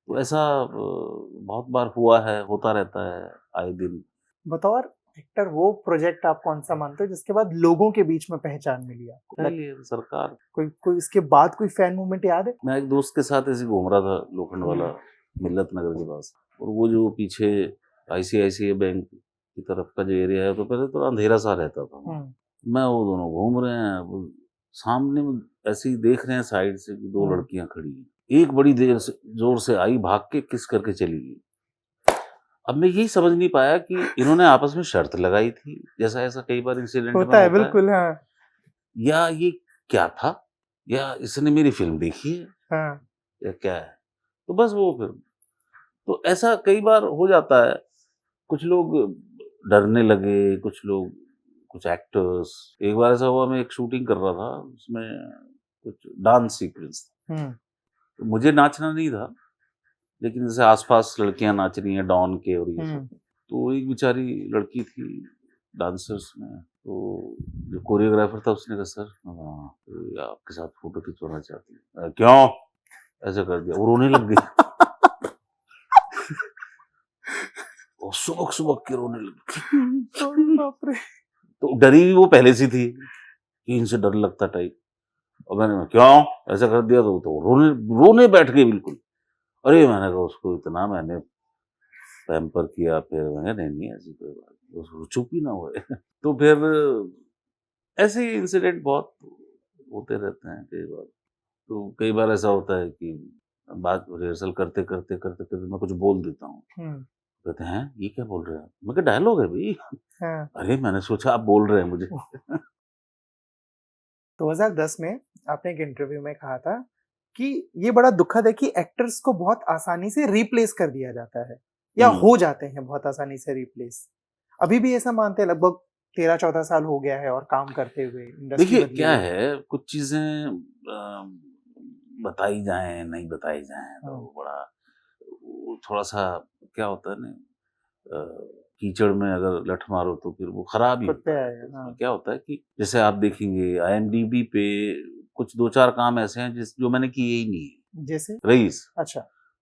तो ऐसा बहुत बार हुआ है, होता रहता है आए दिन। बतौर एक्टर वो प्रोजेक्ट आप कौन सा मानते हो जिसके बाद लोगों के बीच में पहचान मिली आपको? सरकार। कोई इसके बाद कोई फैन मूवमेंट याद है? मैं एक दोस्त के साथ ऐसे घूम रहा था लोखंड वाला मिल्लत नगर के पास, और वो जो पीछे ICICI बैंक की तरफ का जो एरिया है, तो पहले तो अंधेरा सा रहता था। मैं वो दोनों घूम रहे हैं, वो सामने ऐसे ही देख रहे हैं साइड से कि दो लड़कियां खड़ी हैं। एक बड़ी देर से जोर से आई, भाग के किस करके चली गई। अब मैं यही समझ नहीं पाया कि इन्होंने आपस में शर्त लगाई थी, जैसा ऐसा कई बार इंसिडेंट होता है, बिल्कुल हाँ। या ये क्या था, या इसने मेरी फिल्म देखी है, हाँ। या क्या है। तो बस वो फिर तो ऐसा कई बार हो जाता है। कुछ लोग डरने लगे, कुछ एक्टर्स। एक बार ऐसा हुआ, मैं एक शूटिंग कर रहा था, उसमें कुछ डांस सीक्वेंस था। तो मुझे नाचना नहीं था, लेकिन जैसे आसपास लड़कियां नाच रही हैं डॉन के और ये सब, तो एक बेचारी लड़की थी डांसर्स में, तो जो कोरियोग्राफर था उसने कहा सर तो आपके साथ फोटो खिंचवाना चाहती हूँ। क्यों? ऐसे कर दिया, वो रोने लग गई। और सुबह के रोने लगी। बाप रे। तो डरी भी वो पहले से थी कि इनसे डर लगता टाइप, और मैंने क्यों ऐसा कर दिया, तो रोने बैठ गई बिल्कुल। अरे मैंने कहा उसको इतना मैंने पैम्पर किया, फिर मैंने नहीं ऐसी कोई बात, उसको चुप ही ना हुए। तो फिर ऐसे इंसिडेंट बहुत होते रहते हैं कई बार। तो कई बार ऐसा होता है कि बात रिहर्सल करते मैं कुछ बोल देता हूँ, कहते हैं ये क्या बोल रहे हैं? मैं कहा डायलॉग है भाई। अरे मैंने सोचा आप बोल रहे हैं मुझे। 2010 में आपने एक इंटरव्यू में कहा था कि ये बड़ा दुखद है कि एक्टर्स को बहुत आसानी से रिप्लेस कर दिया जाता है, या हो जाते हैं बहुत आसानी से रिप्लेस। अभी भी ऐसा मानते हैं? लगभग 13-14 साल हो गया है और काम करते हुए। देखिए क्या है, कुछ चीजें बताई जाएं नहीं बताई जाएं तो बड़ा थोड़ा सा क्या होता है ना, कीचड़ में अगर लठ मारो तो फिर वो खराब ही होता है। क्या होता है कि जैसे आप देखेंगे IMDb पे कुछ 2-4 काम ऐसे हैं जो मैंने किए ही नहीं है। जैसे रईस। अच्छा।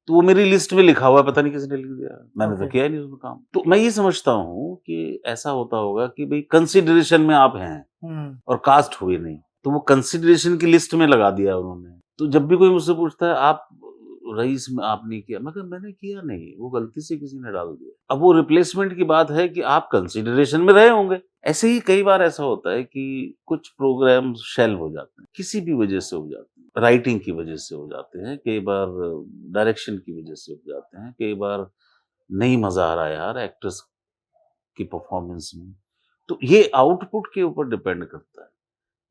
तो वो मेरी लिस्ट में लिखा हुआ है, पता नहीं किसने लिख दिया, मैंने तो किया ही नहीं उसमें काम। तो मैं ये समझता हूँ कि ऐसा होता होगा कि भाई कंसिडरेशन में आप हैं और कास्ट हुए नहीं, तो वो कंसिडरेशन की लिस्ट में लगा दिया उन्होंने। तो जब भी कोई मुझसे पूछता है आप रईस में आपने किया, मैं मैंने किया नहीं, वो गलती से किसी ने डाल दिया। अब वो रिप्लेसमेंट की बात है कि आप कंसिडरेशन में रहे होंगे, ऐसे ही कई बार ऐसा होता है कि कुछ प्रोग्राम शेल्व हो जाते हैं, किसी भी वजह से हो जाते हैं, राइटिंग की वजह से हो जाते हैं, कई बार डायरेक्शन की वजह से हो जाते हैं, कई बार नहीं मजा आ रहा यार एक्ट्रेस की परफॉर्मेंस में। तो ये आउटपुट के ऊपर डिपेंड करता है।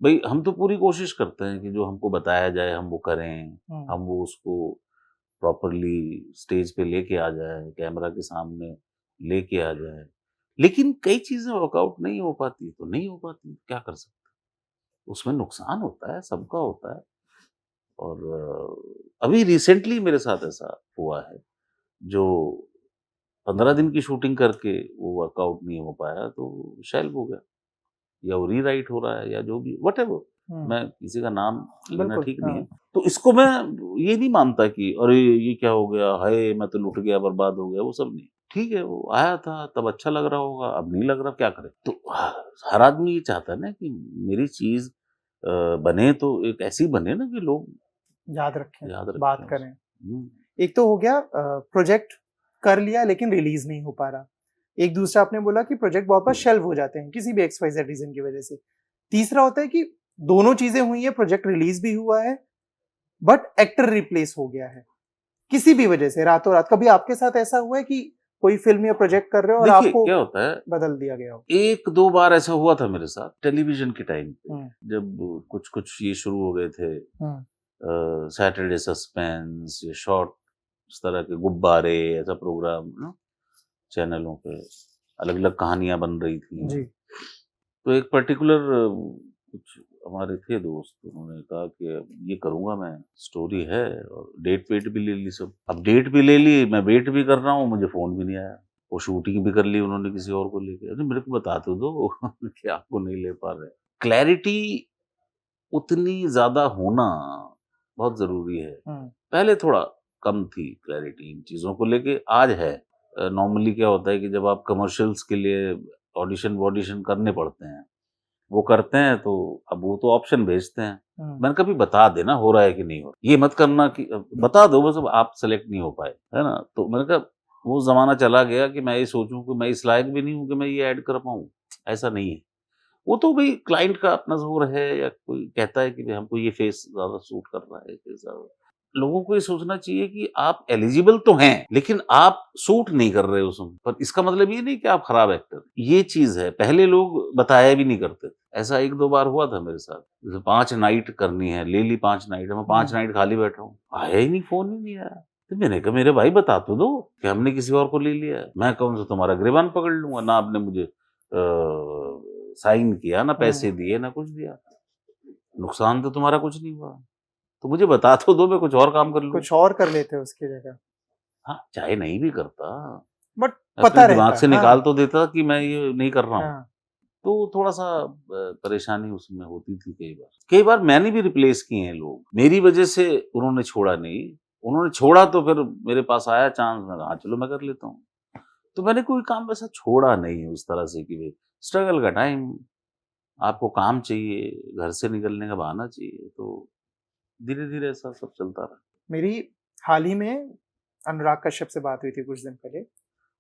भाई हम तो पूरी कोशिश करते हैं कि जो हमको बताया जाए हम वो करें, हम वो उसको प्रॉपरली स्टेज पे लेके आ जाए, कैमरा के सामने लेके आ जाए। लेकिन कई चीजें वर्कआउट नहीं हो पाती तो नहीं हो पाती, क्या कर सकते हैं? उसमें नुकसान होता है, सबका होता है। और अभी रिसेंटली मेरे साथ ऐसा हुआ है, जो 15 दिन की शूटिंग करके वो वर्कआउट नहीं हो पाया तो शेल्व हो गया, या वो रीराइट हो रहा है, या जो भी व्हाटएवर। मैं किसी का नाम लेना बिल्कुल, ठीक नहीं है। हाँ। तो इसको मैं ये नहीं मानता कि अरे ये क्या हो गया, हाय मैं तो लुट गया, बर्बाद हो गया, वो सब नहीं। ठीक है, वो आया था तब अच्छा लग रहा होगा, अब नहीं लग रहा, क्या करे? तो हर आदमी ये चाहता है ना कि मेरी चीज बने तो एक ऐसी बने ना कि लोग याद रखें, याद रखें बात उसे। करें। एक तो हो गया प्रोजेक्ट कर लिया लेकिन रिलीज नहीं हो पा रहा। एक दूसरा आपने बोला कि प्रोजेक्ट वापस शेल्व हो जाते हैं किसी भी एक्सवाइजेड रीजन की वजह से। तीसरा होता है कि दोनों चीजें हुई है, प्रोजेक्ट रिलीज भी हुआ है बट एक्टर रिप्लेस हो गया है किसी भी वजह से रातों रात। कभी आपके साथ ऐसा हुआ है कि कोई फिल्म या प्रोजेक्ट कर रहे हो और देखिए आपको क्या होता है, बदल दिया गया हो? एक दो बार ऐसा हुआ था मेरे साथ टेलीविजन के टाइम पे, जब कुछ कुछ ये शुरू हो गए थे सैटरडे सस्पेंस, ये शॉर्ट, इस तरह के गुब्बारे, ऐसा प्रोग्राम ना चैनलों पे अलग अलग कहानियां बन रही थी। जी। तो एक पर्टिकुलर कुछ हमारे थे दोस्त, उन्होंने कहा कि अब ये करूंगा मैं, स्टोरी है और डेट वेट भी ले ली सब। अब डेट भी ले ली, मैं वेट भी कर रहा हूँ, मुझे फोन भी नहीं आया। वो शूटिंग भी कर ली उन्होंने किसी और को लेके। अरे मेरे को बता तो दो कि आपको नहीं ले पा रहे। क्लैरिटी उतनी ज्यादा होना बहुत जरूरी है। पहले थोड़ा कम थी क्लैरिटी इन चीजों को लेके, आज है। नॉर्मली क्या होता है कि जब आप कमर्शियल्स के लिए ऑडिशन वॉडिशन करने पड़ते हैं, वो करते हैं तो अब वो तो ऑप्शन भेजते हैं। मैंने कभी बता देना हो रहा है कि नहीं हो रहा, ये मत करना कि बता दो बस, अब आप सेलेक्ट नहीं हो पाए, है ना। तो मैंने कहा वो जमाना चला गया कि मैं ये सोचूं कि मैं इस लायक भी नहीं हूं कि मैं ये ऐड कर पाऊं। ऐसा नहीं है। वो तो भाई क्लाइंट का अपना जोर है, या कोई कहता है कि भाई हमको ये फेस ज्यादा सूट कर रहा है, फेस ज्यादा। लोगों को ये सोचना चाहिए कि आप एलिजिबल तो हैं लेकिन आप सूट नहीं कर रहे उसमें, पर इसका मतलब ये नहीं कि आप खराब एक्टर। ये चीज है, पहले लोग बताया भी नहीं करते। ऐसा एक दो बार हुआ था मेरे साथ, जैसे 5 नाइट करनी है, ले ली 5 नाइट, मैं 5 नाइट खाली बैठा हूँ, आया ही नहीं, फोन ही नहीं आया। तो मैंने कहा मेरे भाई बता तो दो कि हमने किसी और को ले लिया है, मैं कौन सा तुम्हारा गिरबान पकड़ लूंगा? ना आपने मुझे साइन किया, ना पैसे दिए, ना कुछ दिया, नुकसान तो तुम्हारा कुछ नहीं हुआ, तो मुझे बता तो दो, मैं कुछ और काम कर लूं। कुछ और कर लेते उसकी जगह। हाँ, चाहे नहीं भी करता, बट अपने पता दिमाग रहता से हाँ। निकाल तो देता कि मैं ये नहीं कर रहा हूँ। हाँ। तो थोड़ा सा परेशानी उसमें होती थी। कई बार मैंने भी रिप्लेस किए हैं लोग, मेरी वजह से उन्होंने छोड़ा नहीं। उन्होंने छोड़ा तो फिर मेरे पास आया चांस, मैं हाँ चलो मैं कर लेता हूँ। तो मैंने कोई काम वैसा छोड़ा नहीं है उस तरह से कि भाई स्ट्रगल का टाइम, आपको काम चाहिए, घर से निकलने का बहाना चाहिए, तो धीरे धीरे ऐसा सब चलता रहा। मेरी हाल ही में अनुराग कश्यप से बात हुई थी कुछ दिन पहले।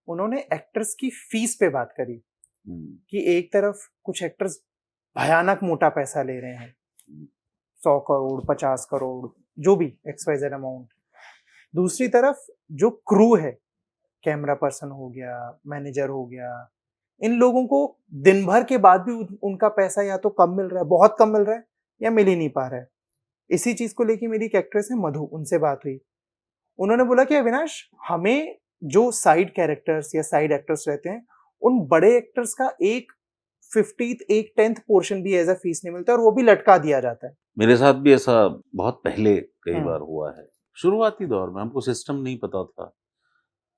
उन्होंने एक्टर्स की फीस पे बात करी कि एक तरफ कुछ एक्टर्स भयानक मोटा पैसा ले रहे हैं, 100 करोड़ 50 करोड़ जो भी XYZ अमाउंट। दूसरी तरफ जो क्रू है, कैमरा पर्सन हो गया, मैनेजर हो गया, इन लोगों को दिन भर के बाद भी उनका पैसा या तो कम मिल रहा है, बहुत कम मिल रहा है, या मिल ही नहीं पा रहा है। इसी चीज को लेके मेरी एक एक्ट्रेस है मधु, उनसे बात हुई। उन्होंने बोला कि अविनाश, हमें जो साइड कैरेक्टर्स या साइड एक्टर्स रहते हैं, उन बड़े एक्टर्स का 1/50 1/10 पोर्शन भी एज अ फीस नहीं मिलता, और वो भी लटका दिया जाता है। मेरे साथ भी ऐसा बहुत पहले कई बार हुआ है। शुरुआती दौर में हमको सिस्टम नहीं पता था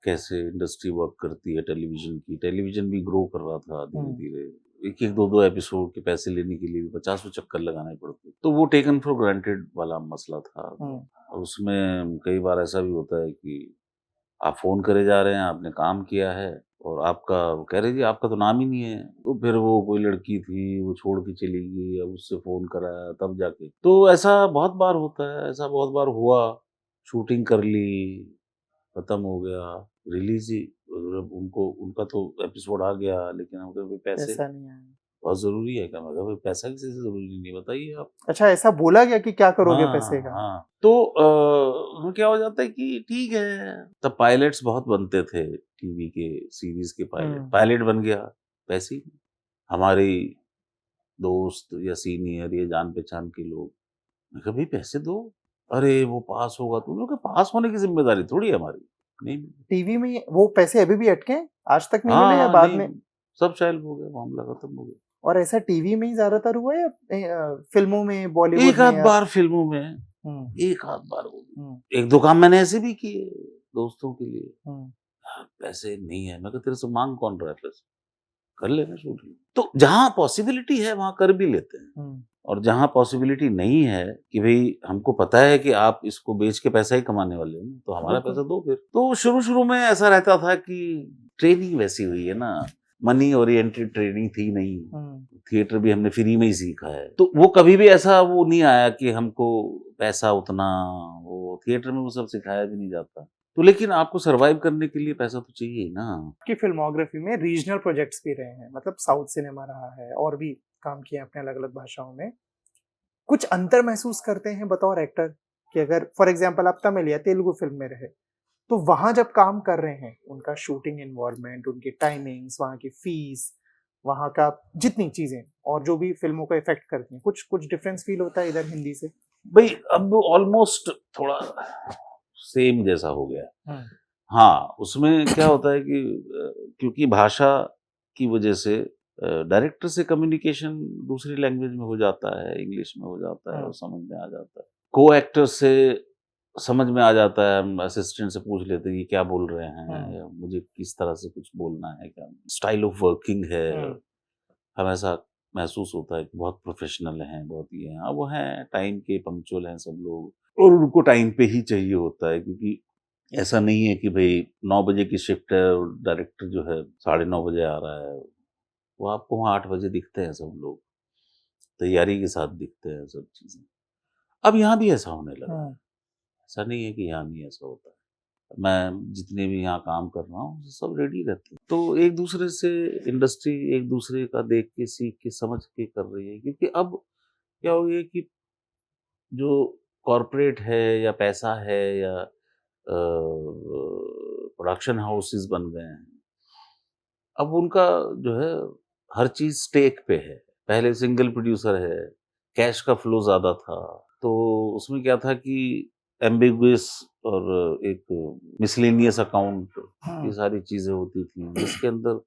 कैसे इंडस्ट्री वर्क करती है टेलीविजन की। टेलीविजन भी ग्रो कर रहा था धीरे धीरे, एक एक दो दो एपिसोड के पैसे लेने के लिए 50 चक्कर लगाने पड़ते, तो वो टेकन फॉर ग्रांटेड वाला मसला था। और उसमें कई बार ऐसा भी होता है कि आप फोन करे जा रहे हैं, आपने काम किया है, और आपका कह रहे जी आपका तो नाम ही नहीं है, तो फिर वो कोई लड़की थी वो छोड़ के चली गई, अब उससे फोन कराया तब जाके। तो ऐसा बहुत बार होता है, ऐसा बहुत बार हुआ। शूटिंग कर ली, खत्म हो गया, रिलीज ही, मतलब उनको उनका तो एपिसोड आ गया लेकिन हमको पैसे ऐसा नहीं है। बहुत जरूरी है क्या? मैं कहा भाई पैसा किसी से जरूरी नहीं, बताइए आप। अच्छा, ऐसा बोला गया कि क्या करोगे हाँ, पैसे का? हाँ। तो क्या हो जाता है कि ठीक है, तब पायलट्स बहुत बनते थे टीवी के, सीरीज के पायलट बन गया, पैसे ही नहीं। हमारी दोस्त या सीनियर या जान पहचान के लोग, मैं कहा भाई पैसे दो, अरे वो पास होगा, तुम लोग के पास होने की जिम्मेदारी थोड़ी है हमारी। नहीं, टीवी में वो पैसे अभी भी अटके हैं? आज तक नहीं मिले या हाँ बाद नहीं, में? सब चाइल्ड हो गया, मामला खत्म हो गया। और ऐसा टीवी में ही ज्यादातर हुआ है या फिल्मों में, बॉलीवुड एक में आध या? बार फिल्मों में, एक आध बार हो गई। एक दो काम मैंने ऐसे भी किए दोस्तों के लिए, यार पैसे नहीं है, मैं कहा तेरे से मांग कौन रहा है पैसे, कर लेना शूटिंग। तो जहां पॉसिबिलिटी है वहां कर भी लेते हैं, और जहां पॉसिबिलिटी नहीं है कि भाई हमको पता है कि आप इसको बेच के पैसा ही कमाने वाले हो, तो हमारा पैसा दो फिर। तो शुरू शुरू में ऐसा रहता था कि ट्रेनिंग वैसी हुई है ना, मनी ओरिएंटेड ट्रेनिंग थी नहीं, थिएटर भी हमने फ्री में ही सीखा है, तो वो कभी भी ऐसा वो नहीं आया कि हमको पैसा उतना, वो थिएटर में वो सब सिखाया भी नहीं जाता। तो लेकिन आपको सरवाइव करने के लिए पैसा तो चाहिए ही ना। आपकी फिल्मोग्राफी में रीजनल प्रोजेक्ट्स भी रहे हैं, मतलब साउथ सिनेमा रहा है और भी काम किए अपने अलग अलग भाषाओं में। कुछ अंतर महसूस करते हैं बतौर एक्टर कि अगर फॉर एग्जांपल आप तमिल या तेलुगु फिल्म में रहे, तो वहां जब काम कर रहे हैं, उनका शूटिंग इन्वॉल्वमेंट, उनकी टाइमिंग्स, वहां की फीस, वहां का जितनी चीजें और जो भी फिल्मों को इफेक्ट करती हैं, कुछ कुछ डिफरेंस फील होता है इधर हिंदी से? भाई अब ऑलमोस्ट थोड़ा सेम जैसा हो गया। हाँ, उसमें क्या होता है कि क्योंकि भाषा की वजह से डायरेक्टर से कम्युनिकेशन दूसरी लैंग्वेज में हो जाता है, इंग्लिश में हो जाता है और समझ में आ जाता है। को एक्टर से समझ में आ जाता है, हम असिस्टेंट से पूछ लेते हैं कि क्या बोल रहे हैं, या मुझे किस तरह से कुछ बोलना है, क्या स्टाइल ऑफ वर्किंग है, हमें ऐसा महसूस होता है कि बहुत प्रोफेशनल हैं, बहुत ये हैं। हाँ, वो हैं, टाइम के पंक्चुअल हैं सब लोग, और उनको टाइम पे ही चाहिए होता है, क्योंकि ऐसा नहीं है कि भाई 9 बजे की शिफ्ट है और डायरेक्टर जो है 9:30 बजे आ रहा है, वो आपको वहाँ 8 बजे दिखते हैं सब लोग, तैयारी के साथ दिखते हैं सब चीज़ें। अब यहाँ भी ऐसा होने लगा है, ऐसा नहीं है कि यहाँ नहीं ऐसा होता है। मैं जितने भी यहाँ काम कर रहा हूँ सब रेडी रहते हैं, तो एक दूसरे से इंडस्ट्री एक दूसरे का देख के, सीख के, समझ के कर रही है, क्योंकि अब क्या हो गया कि जो कॉरपोरेट है या पैसा है या प्रोडक्शन हाउसेस बन गए हैं, अब उनका जो है हर चीज स्टेक पे है। पहले सिंगल प्रोड्यूसर है, कैश का फ्लो ज्यादा था, तो उसमें क्या था कि एम्बिगुअस और एक मिसलेनियस अकाउंट, ये सारी चीजें होती थी जिसके अंदर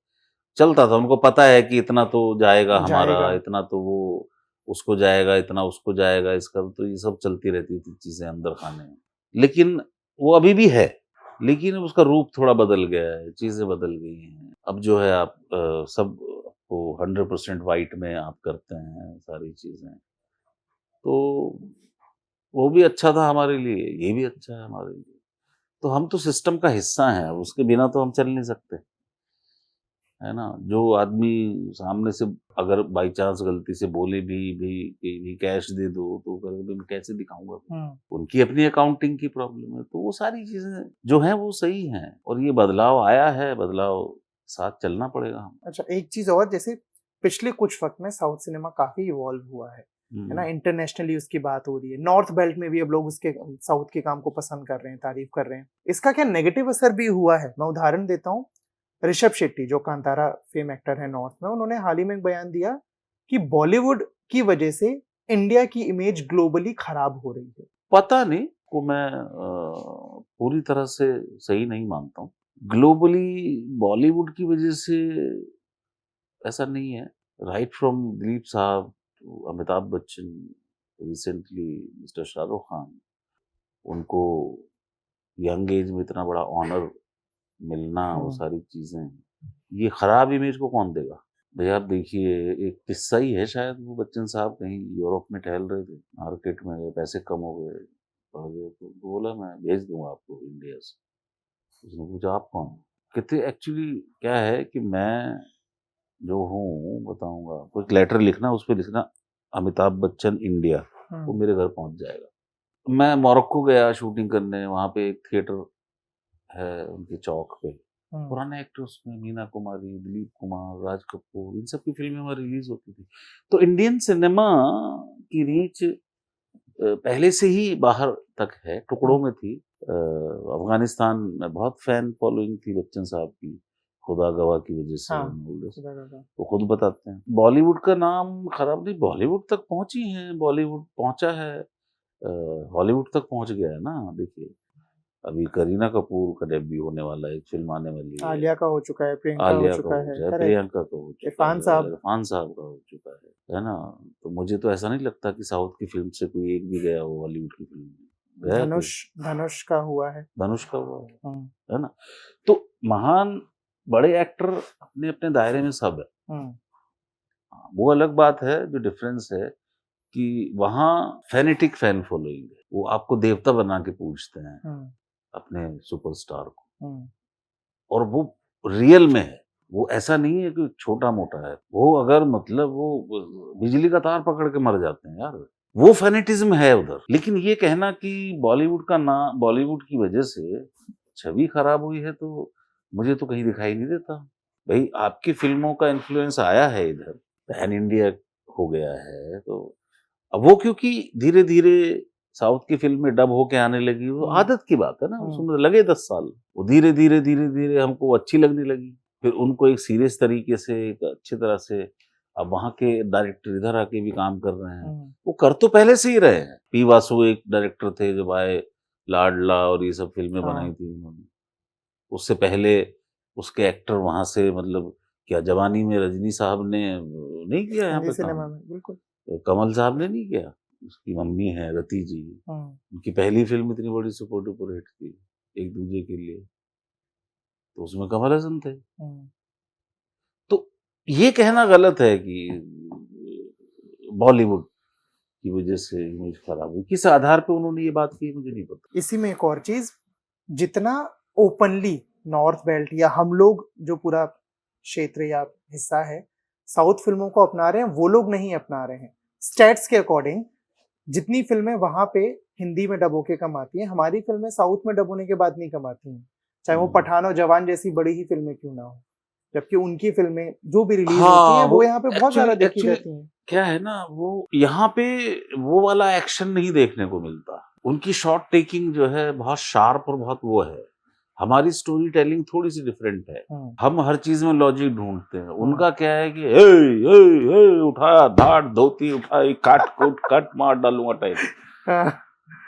चलता था। उनको पता है कि इतना तो जाएगा हमारा, इतना तो वो उसको जाएगा, इतना उसको जाएगा, इसका तो ये सब चलती रहती थी चीजें अंदर खाने में। लेकिन वो अभी भी है, लेकिन उसका रूप थोड़ा बदल गया है, चीजें बदल गई हैं। अब जो है आप सब को 100% वाइट में आप करते हैं सारी चीजें, तो वो भी अच्छा था हमारे लिए, ये भी अच्छा है हमारे लिए। तो हम तो सिस्टम का हिस्सा हैं, उसके बिना तो हम चल नहीं सकते, है ना। जो आदमी सामने से अगर बाई चांस गलती से बोले भी कैश दे दो, तो मैं कैसे दिखाऊंगा? उनकी अपनी अकाउंटिंग की प्रॉब्लम है। तो वो सारी चीजें जो हैं वो सही हैं, और ये बदलाव आया है, बदलाव साथ चलना पड़ेगा हम। अच्छा, एक चीज और, जैसे पिछले कुछ वक्त में साउथ सिनेमा काफी इवॉल्व हुआ है ना, इंटरनेशनली उसकी बात हो रही है, नॉर्थ बेल्ट में भी अब लोग उसके साउथ के काम को पसंद कर रहे हैं, तारीफ कर रहे हैं। इसका क्या नेगेटिव असर भी हुआ है? मैं उदाहरण देता हूँ, ऋषभ शेट्टी जो कांतारा फेम एक्टर है नॉर्थ में, उन्होंने हाल ही में एक बयान दिया कि बॉलीवुड की वजह से इंडिया की इमेज ग्लोबली खराब हो रही है। पता नहीं को मैं पूरी तरह से सही नहीं मानता हूँ। ग्लोबली बॉलीवुड की वजह से ऐसा नहीं है। राइट फ्रॉम दिलीप साहब, अमिताभ बच्चन, रिसेंटली मिस्टर शाहरुख खान, उनको यंग एज में इतना बड़ा ऑनर मिलना, वो सारी चीजें, ये खराब इमेज को कौन देगा? भैया आप देखिए, एक किस्सा ही है शायद, वो बच्चन साहब कहीं यूरोप में टहल रहे थे, मार्केट में गए, पैसे कम हो गए, बढ़ गए, तो बोला मैं भेज दूंगा आपको इंडिया से। उसने पूछा आप कौन? कहते एक्चुअली क्या है कि मैं जो हूँ बताऊंगा, कोई लेटर लिखना, उस पर लिखना अमिताभ बच्चन इंडिया, वो मेरे घर पहुंच जाएगा। मैं मोरक्को गया शूटिंग करने, वहां पे एक थिएटर है उनके चौक पे, पुराने एक्टर्स में मीना कुमारी, दिलीप कुमार, राज कपूर, इन सब की फिल्में हमारी रिलीज होती थी। तो इंडियन सिनेमा की रीच पहले से ही बाहर तक है, टुकड़ों में थी। अफगानिस्तान में बहुत फैन फॉलोइंग थी बच्चन साहब की, खुदा गवाह की वजह से। वो खुद बताते हैं। बॉलीवुड का नाम खराब नहीं, बॉलीवुड तक पहुंची है, बॉलीवुड पहुंचा है, हॉलीवुड तक पहुंच गया है ना। देखिए अभी करीना कपूर का डेब्यू होने वाला है, एक फिल्म आने वाली है। आलिया का हो चुका है, प्रियंका आलिया हो चुका है, प्रियंका का हो चुका है, इरफान साहब का हो चुका है ना। तो मुझे तो ऐसा नहीं लगता कि साउथ की फिल्म से कोई एक भी गया हो हॉलीवुड की फिल्म में। धनुष का हुआ है, है ना। तो महान बड़े एक्टर अपने अपने दायरे में सब है। वो अलग बात है, जो डिफरेंस है कि वहाँ फैनेटिक फैन फॉलोइंग है, वो आपको देवता बना के पूछते हैं अपने सुपरस्टार को, और वो रियल में है। वो ऐसा नहीं है कि छोटा मोटा है, वो अगर मतलब वो बिजली का तार पकड़ के मर जाते हैं यार, वो फैनेटिज्म है उधर। लेकिन ये कहना कि बॉलीवुड की वजह से छवि खराब हुई है, तो मुझे तो कहीं दिखाई नहीं देता। भाई आपकी फिल्मों का इन्फ्लुएंस आया है इधर, पैन इंडिया हो गया है, तो अब वो क्योंकि धीरे धीरे साउथ की फिल्में डब होके आने लगी, वो आदत की बात है ना, उसमें लगे 10 साल, वो धीरे धीरे हमको अच्छी लगने लगी। फिर उनको एक सीरियस तरीके से, एक अच्छी तरह से, अब वहाँ के डायरेक्टर इधर आके भी काम कर रहे हैं। वो कर तो पहले से ही रहे हैं। पी वासु एक डायरेक्टर थे जब आए, लाडला और ये सब फिल्में बनाई थी उन्होंने। उससे पहले उसके एक्टर वहां से, मतलब क्या जवानी में रजनी साहब ने नहीं किया यहाँ पे काम? बिल्कुल। कमल साहब ने नहीं किया, उसकी मम्मी है रति जी, उनकी पहली फिल्म इतनी बड़ी सुपर डुपर हिट थी, एक दूजे के लिए, तो उसमें कमल हसन थे। तो ये कहना गलत है कि बॉलीवुड की वजह से इमेज खराब हुई। किस आधार पे उन्होंने ये बात की मुझे नहीं पता। इसी में एक और चीज, जितना ओपनली नॉर्थ बेल्ट या हम लोग जो पूरा क्षेत्र या हिस्सा है साउथ फिल्मों को अपना रहे हैं, वो लोग नहीं अपना रहे हैं। स्टैट्स के अकॉर्डिंग जितनी फिल्में वहां पे हिंदी में डब होके कमाती हैं, हमारी फिल्में साउथ में डब होने के बाद नहीं कमाती हैं, चाहे वो पठान और जवान जैसी बड़ी ही फिल्में क्यों ना हो। जबकि उनकी फिल्में जो भी रिलीज होती हैं वो यहाँ पे बहुत ज्यादा देखी जाती हैं। क्या है ना, वो यहाँ पे वो वाला एक्शन नहीं देखने को मिलता। उनकी शॉट टेकिंग जो है बहुत शार्प और बहुत वो है। हमारी स्टोरी टेलिंग थोड़ी सी डिफरेंट है। हम हर चीज में लॉजिक ढूंढते हैं। उनका क्या है कि ए, उठाया धाड़ धोती उठाई काट मार डालूंगा टाइप।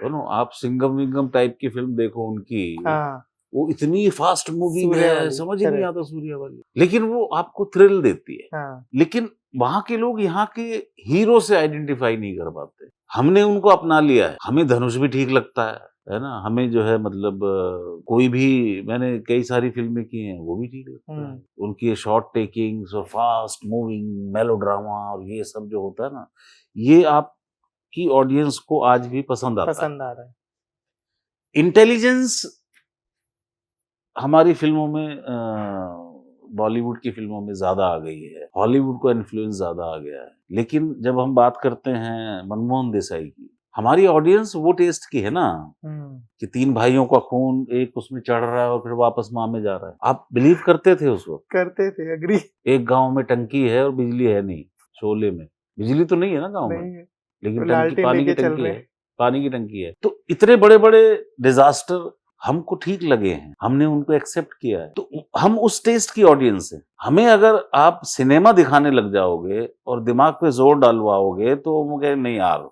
दोनों आप सिंगम विंगम टाइप की फिल्म देखो उनकी, वो इतनी फास्ट मूविंग है, समझ ही नहीं आता सूर्या वाली, लेकिन वो आपको थ्रिल देती है। लेकिन वहां के लोग यहाँ के हीरो से आइडेंटिफाई नहीं कर पाते। हमने उनको अपना लिया है। हमें धनुष भी ठीक लगता है ना, हमें जो है मतलब कोई भी, मैंने कई सारी फिल्में की हैं, वो भी ठीक लगता है। उनकी शॉर्ट टेकिंग और फास्ट मूविंग मेलोड्रामा और ये सब जो होता है ना, ये आपकी ऑडियंस को आज भी पसंद आ रहा है। इंटेलिजेंस हमारी फिल्मों में, बॉलीवुड की फिल्मों में ज्यादा आ गई है, हॉलीवुड को इन्फ्लुएंस ज्यादा आ गया है। लेकिन जब हम बात करते हैं मनमोहन देसाई की, हमारी ऑडियंस वो टेस्ट की है ना, कि 3 भाइयों का खून एक उसमें चढ़ रहा है और फिर वापस माँ में जा रहा है। आप बिलीव करते थे उस वक्त? करते थे, एग्री। एक गांव में टंकी है और बिजली है नहीं, शोले में बिजली तो नहीं है ना गांव में, लेकिन टंकी, पानी की टंकी है। तो इतने बड़े बड़े डिजास्टर हमको ठीक लगे हैं, हमने उनको एक्सेप्ट किया है। तो हम उस टेस्ट की ऑडियंस है। हमें अगर आप सिनेमा दिखाने लग जाओगे और दिमाग पे जोर डालवाओगे तो मुझे नहीं यार,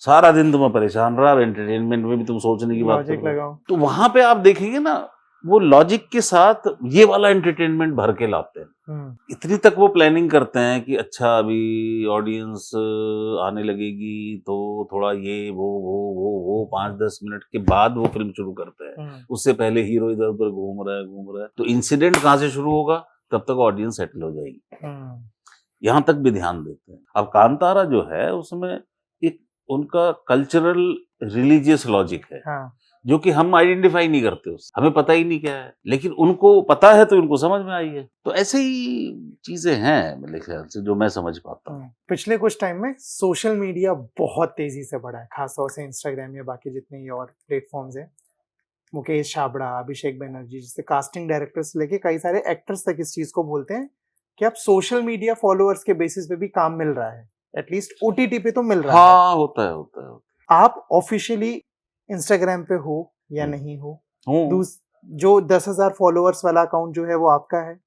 सारा दिन तुम्हें परेशान रहा, एंटरटेनमेंट में भी तुम सोचने की बात करो, तो वहां पे आप देखेंगे ना, वो लॉजिक के साथ ये वाला एंटरटेनमेंट भर के लाते हैं। इतनी तक वो प्लानिंग करते हैं कि अच्छा अभी ऑडियंस आने लगेगी तो थोड़ा ये वो 5-10 मिनट के बाद वो फिल्म शुरू करते हैं। उससे पहले हीरो इधर उधर घूम रहा है, तो इंसिडेंट कहाँ से शुरू होगा, तब तक ऑडियंस सेटल हो जाएगी। यहाँ तक भी ध्यान देते हैं। अब कांतारा जो है उसमें एक उनका कल्चरल रिलीजियस लॉजिक है, जो कि हम आइडेंटिफाई नहीं करते उससे, हमें पता ही नहीं क्या है, लेकिन उनको पता है तो उनको समझ में आई है। तो ऐसे ही चीजें हैं मेरे ख्याल से, जो मैं समझ पाता हूँ। पिछले कुछ टाइम में सोशल मीडिया बहुत तेजी से बढ़ा है, खासतौर से इंस्टाग्राम या बाकी जितने और प्लेटफॉर्म्स हैं। मुकेश छाबड़ा, अभिषेक बनर्जी जैसे कास्टिंग डायरेक्टर्स से लेके कई सारे एक्टर्स तक इस चीज को बोलते हैं कि अब सोशल मीडिया फॉलोअर्स के बेसिस पे भी काम मिल रहा है, एटलीस्ट ओटीटी पे तो मिल रहा है। हाँ, होता है। आप ऑफिशियली इंस्टाग्राम पे हो या नहीं हो? जो 10,000 फॉलोअर्स वाला अकाउंट जो है वो आपका है?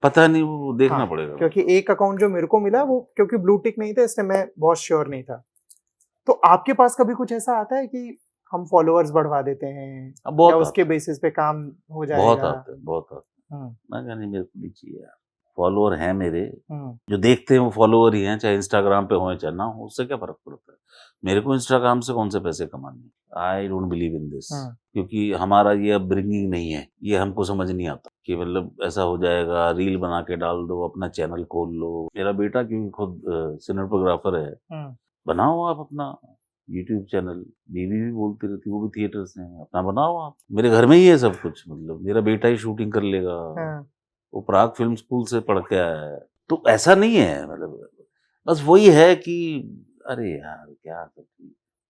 पता नहीं, वो देखना हाँ, पड़ेगा। क्योंकि एक अकाउंट जो मेरे को मिला वो क्योंकि ब्लू टिक नहीं था इसलिए मैं बहुत श्योर नहीं था। तो आपके पास कभी कुछ ऐसा आता है कि हम फॉलोअर्स बढ़वा देते हैं या उसके बेसिस पे काम हो जाएगा? बहुत आते हैं। मैं कहा नहीं, मेरे को नहीं चाहिए यार। फॉलोअर हैं मेरे, जो देखते हैं वो फॉलोअर ही हैं, चाहे इंस्टाग्राम पे हो चाहे ना हो, उससे क्या फर्क पड़ता है। मेरे को इंस्टाग्राम से कौन से पैसे कमाने? I don't believe in this, क्योंकि हमारा ये अपब्रिंगिंग नहीं है, ये हमको समझ नहीं आता कि मतलब ऐसा हो जाएगा, रील बना के डाल दो, अपना चैनल खोल लो। मेरा बेटा क्योंकि खुद सिनेमेटोग्राफर है, बनाओ आप अपना यूट्यूब चैनल। बीवी भी बोलती रहती, वो भी थिएटर से हैं, अपना बनाओ आप। मेरे घर में ही है सब कुछ, मतलब मेरा बेटा ही शूटिंग कर लेगा। वो प्राग फिल्म स्कूल से पढ़ के आया है, तो ऐसा नहीं है। मतलब बस वही है कि अरे यार क्या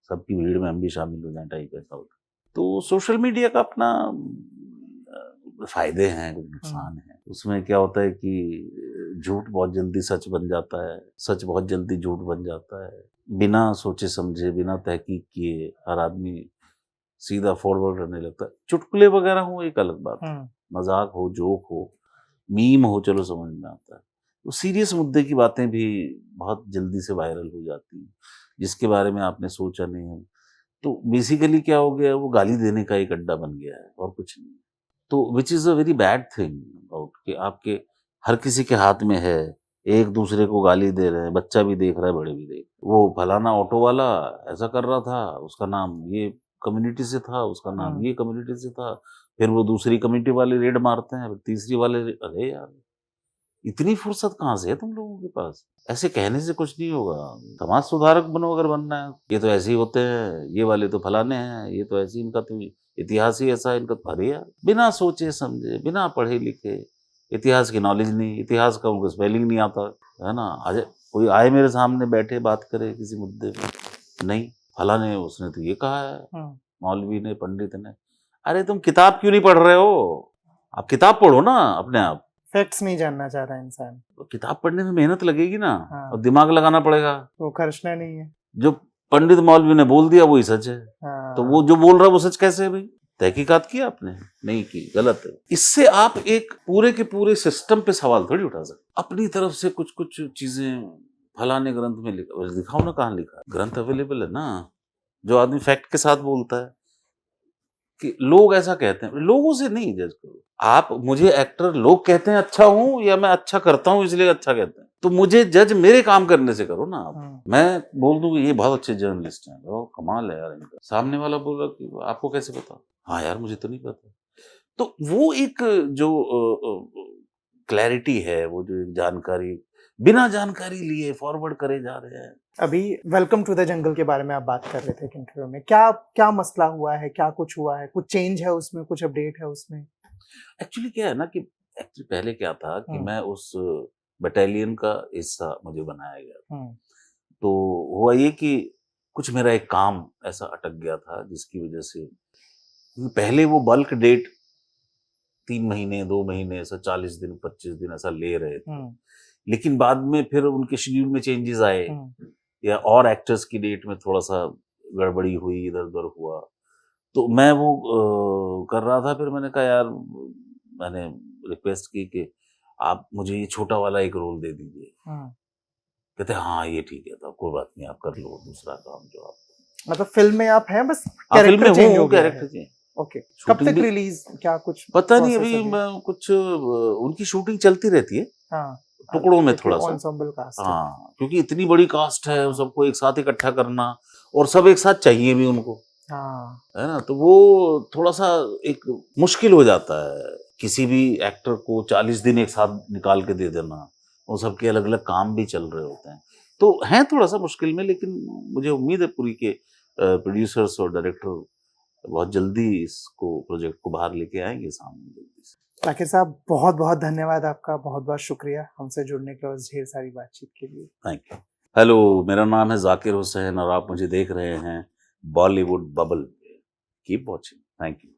सबकी भीड़ में हम भी शामिल हो जाए टाइप ऐसा होता। तो सोशल मीडिया का अपना फायदे हैं, कुछ नुकसान है। उसमें क्या होता है कि झूठ बहुत जल्दी सच बन जाता है, सच बहुत जल्दी झूठ बन जाता है। बिना सोचे समझे, बिना तहकीक किए हर आदमी सीधा फॉरवर्ड करने लगता है। चुटकुले वगैरह हो एक अलग बात है, मजाक हो, जोक हो, मीम हो, चलो समझ में आता है। तो सीरियस मुद्दे की बातें भी बहुत जल्दी से वायरल हो जाती हैं, जिसके बारे में आपने सोचा नहीं है। तो बेसिकली क्या हो गया, वो गाली देने का एक अड्डा बन गया है और कुछ नहीं। तो which is a very bad thing कि आपके हर किसी के हाथ में है, एक दूसरे को गाली दे रहे हैं, बच्चा भी देख रहा है, बड़े भी देख। वो फलाना ऑटो वाला ऐसा कर रहा था, उसका नाम ये कम्युनिटी से था, उसका नाम ये कम्युनिटी से था, फिर वो दूसरी कम्युनिटी वाले रेड मारते हैं, फिर तीसरी वाले अरे यार इतनी फुर्सत कहाँ से है तुम लोगों के पास? ऐसे कहने से कुछ नहीं होगा। समाज सुधारक बनो अगर बनना है। ये तो ऐसे ही होते हैं, ये वाले तो फलाने हैं, ये तो ऐसे, इनका तो इतिहास ही ऐसा, इनका। अरे यार बिना सोचे समझे, बिना पढ़े लिखे, इतिहास की नॉलेज नहीं, इतिहास का उनको स्पेलिंग नहीं आता है ना। आज कोई आए मेरे सामने बैठे बात करे किसी मुद्दे पे, नहीं फलाने उसने तो ये कहा है, मौलवी ने, पंडित ने। अरे तुम किताब क्यों नहीं पढ़ रहे हो? आप किताब पढ़ो ना अपने आप। फैक्ट्स नहीं जानना चाह रहा इंसान। तो किताब पढ़ने में मेहनत लगेगी ना, और दिमाग लगाना पड़ेगा। वो खर्चना नहीं है। जो पंडित मौलवी ने बोल दिया वही सच है। तो वो जो बोल रहा है वो सच कैसे है भाई? तहकीकात की आपने? नहीं की, गलत है। इससे आप एक पूरे के पूरे सिस्टम पे सवाल थोड़ी उठा सकते। अपनी तरफ से कुछ कुछ चीजें फलाने ग्रंथ में लिखा, दिखाओ ना कहाँ लिखा है। ग्रंथ अवेलेबल है ना। जो आदमी फैक्ट के साथ बोलता है कि लोग ऐसा कहते हैं, लोगों से नहीं जज करो आप। मुझे एक्टर लोग कहते हैं अच्छा हूं, या मैं अच्छा करता हूं इसलिए अच्छा कहते हैं, तो मुझे जज मेरे काम करने से करो ना आप। मैं बोल दूं कि ये बहुत अच्छे जर्नलिस्ट हैं, ओ कमाल है यार इनका, सामने वाला बोला कि आपको कैसे पता? हाँ यार मुझे तो नहीं पता। तो वो एक जो क्लैरिटी है, वो जो एक जानकारी बिना जानकारी लिए फॉरवर्ड करे जा रहे हैं। अभी वेलकम टू द जंगल के बारे में आप बात कर रहे थे इंटरव्यू में, क्या क्या मसला हुआ है, क्या कुछ हुआ है, कुछ चेंज है उसमें, कुछ अपडेट है उसमें? एक्चुअली क्या है ना कि एक्चुअली पहले क्या था कि मैं उस बटालियन का हिस्सा मुझे बनाया गया, तो हुआ ये कि कुछ मेरा एक काम ऐसा अटक गया था जिसकी वजह से, पहले वो बल्क डेट 3 महीने 2 महीने ऐसा 40 दिन 25 दिन ऐसा ले रहे थे, लेकिन बाद में फिर उनके शेड्यूल में चेंजेस आए, या और एक्टर्स की डेट में थोड़ा सा गड़बड़ी हुई, इधर उधर हुआ, तो मैं वो कर रहा था। फिर मैंने कहा यार, मैंने रिक्वेस्ट की कि आप मुझे ये छोटा वाला एक रोल दे दीजिए। कहते हाँ ये ठीक है, तो कोई बात नहीं, आप कर लो दूसरा काम जो आप। मतलब फिल्म में आप हैं, बस कैरेक्टर चेंज हो गया है। ओके, कब तक रिलीज, क्या कुछ पता नहीं अभी? कुछ उनकी शूटिंग चलती रहती है, टुकड़ों में थोड़ा सा। हाँ, क्योंकि इतनी बड़ी कास्ट है, सबको एक साथ इकट्ठा करना, और सब एक साथ चाहिए भी उनको, है ना। तो वो थोड़ा सा एक मुश्किल हो जाता है किसी भी एक्टर को 40 दिन एक साथ निकाल के दे देना, और सबके अलग अलग काम भी चल रहे होते हैं, तो है थोड़ा सा मुश्किल में। लेकिन मुझे उम्मीद है पूरी के प्रोड्यूसर्स और डायरेक्टर बहुत जल्दी इसको प्रोजेक्ट को बाहर लेके आएंगे सामने जल्दी से। जाकिर साहब बहुत बहुत धन्यवाद आपका, बहुत बहुत शुक्रिया हमसे जुड़ने के लिए, ढेर सारी बातचीत के लिए। Thank you. हेलो, मेरा नाम है जाकिर हुसैन और आप मुझे देख रहे हैं Bollywood bubble. Keep watching. Thank you.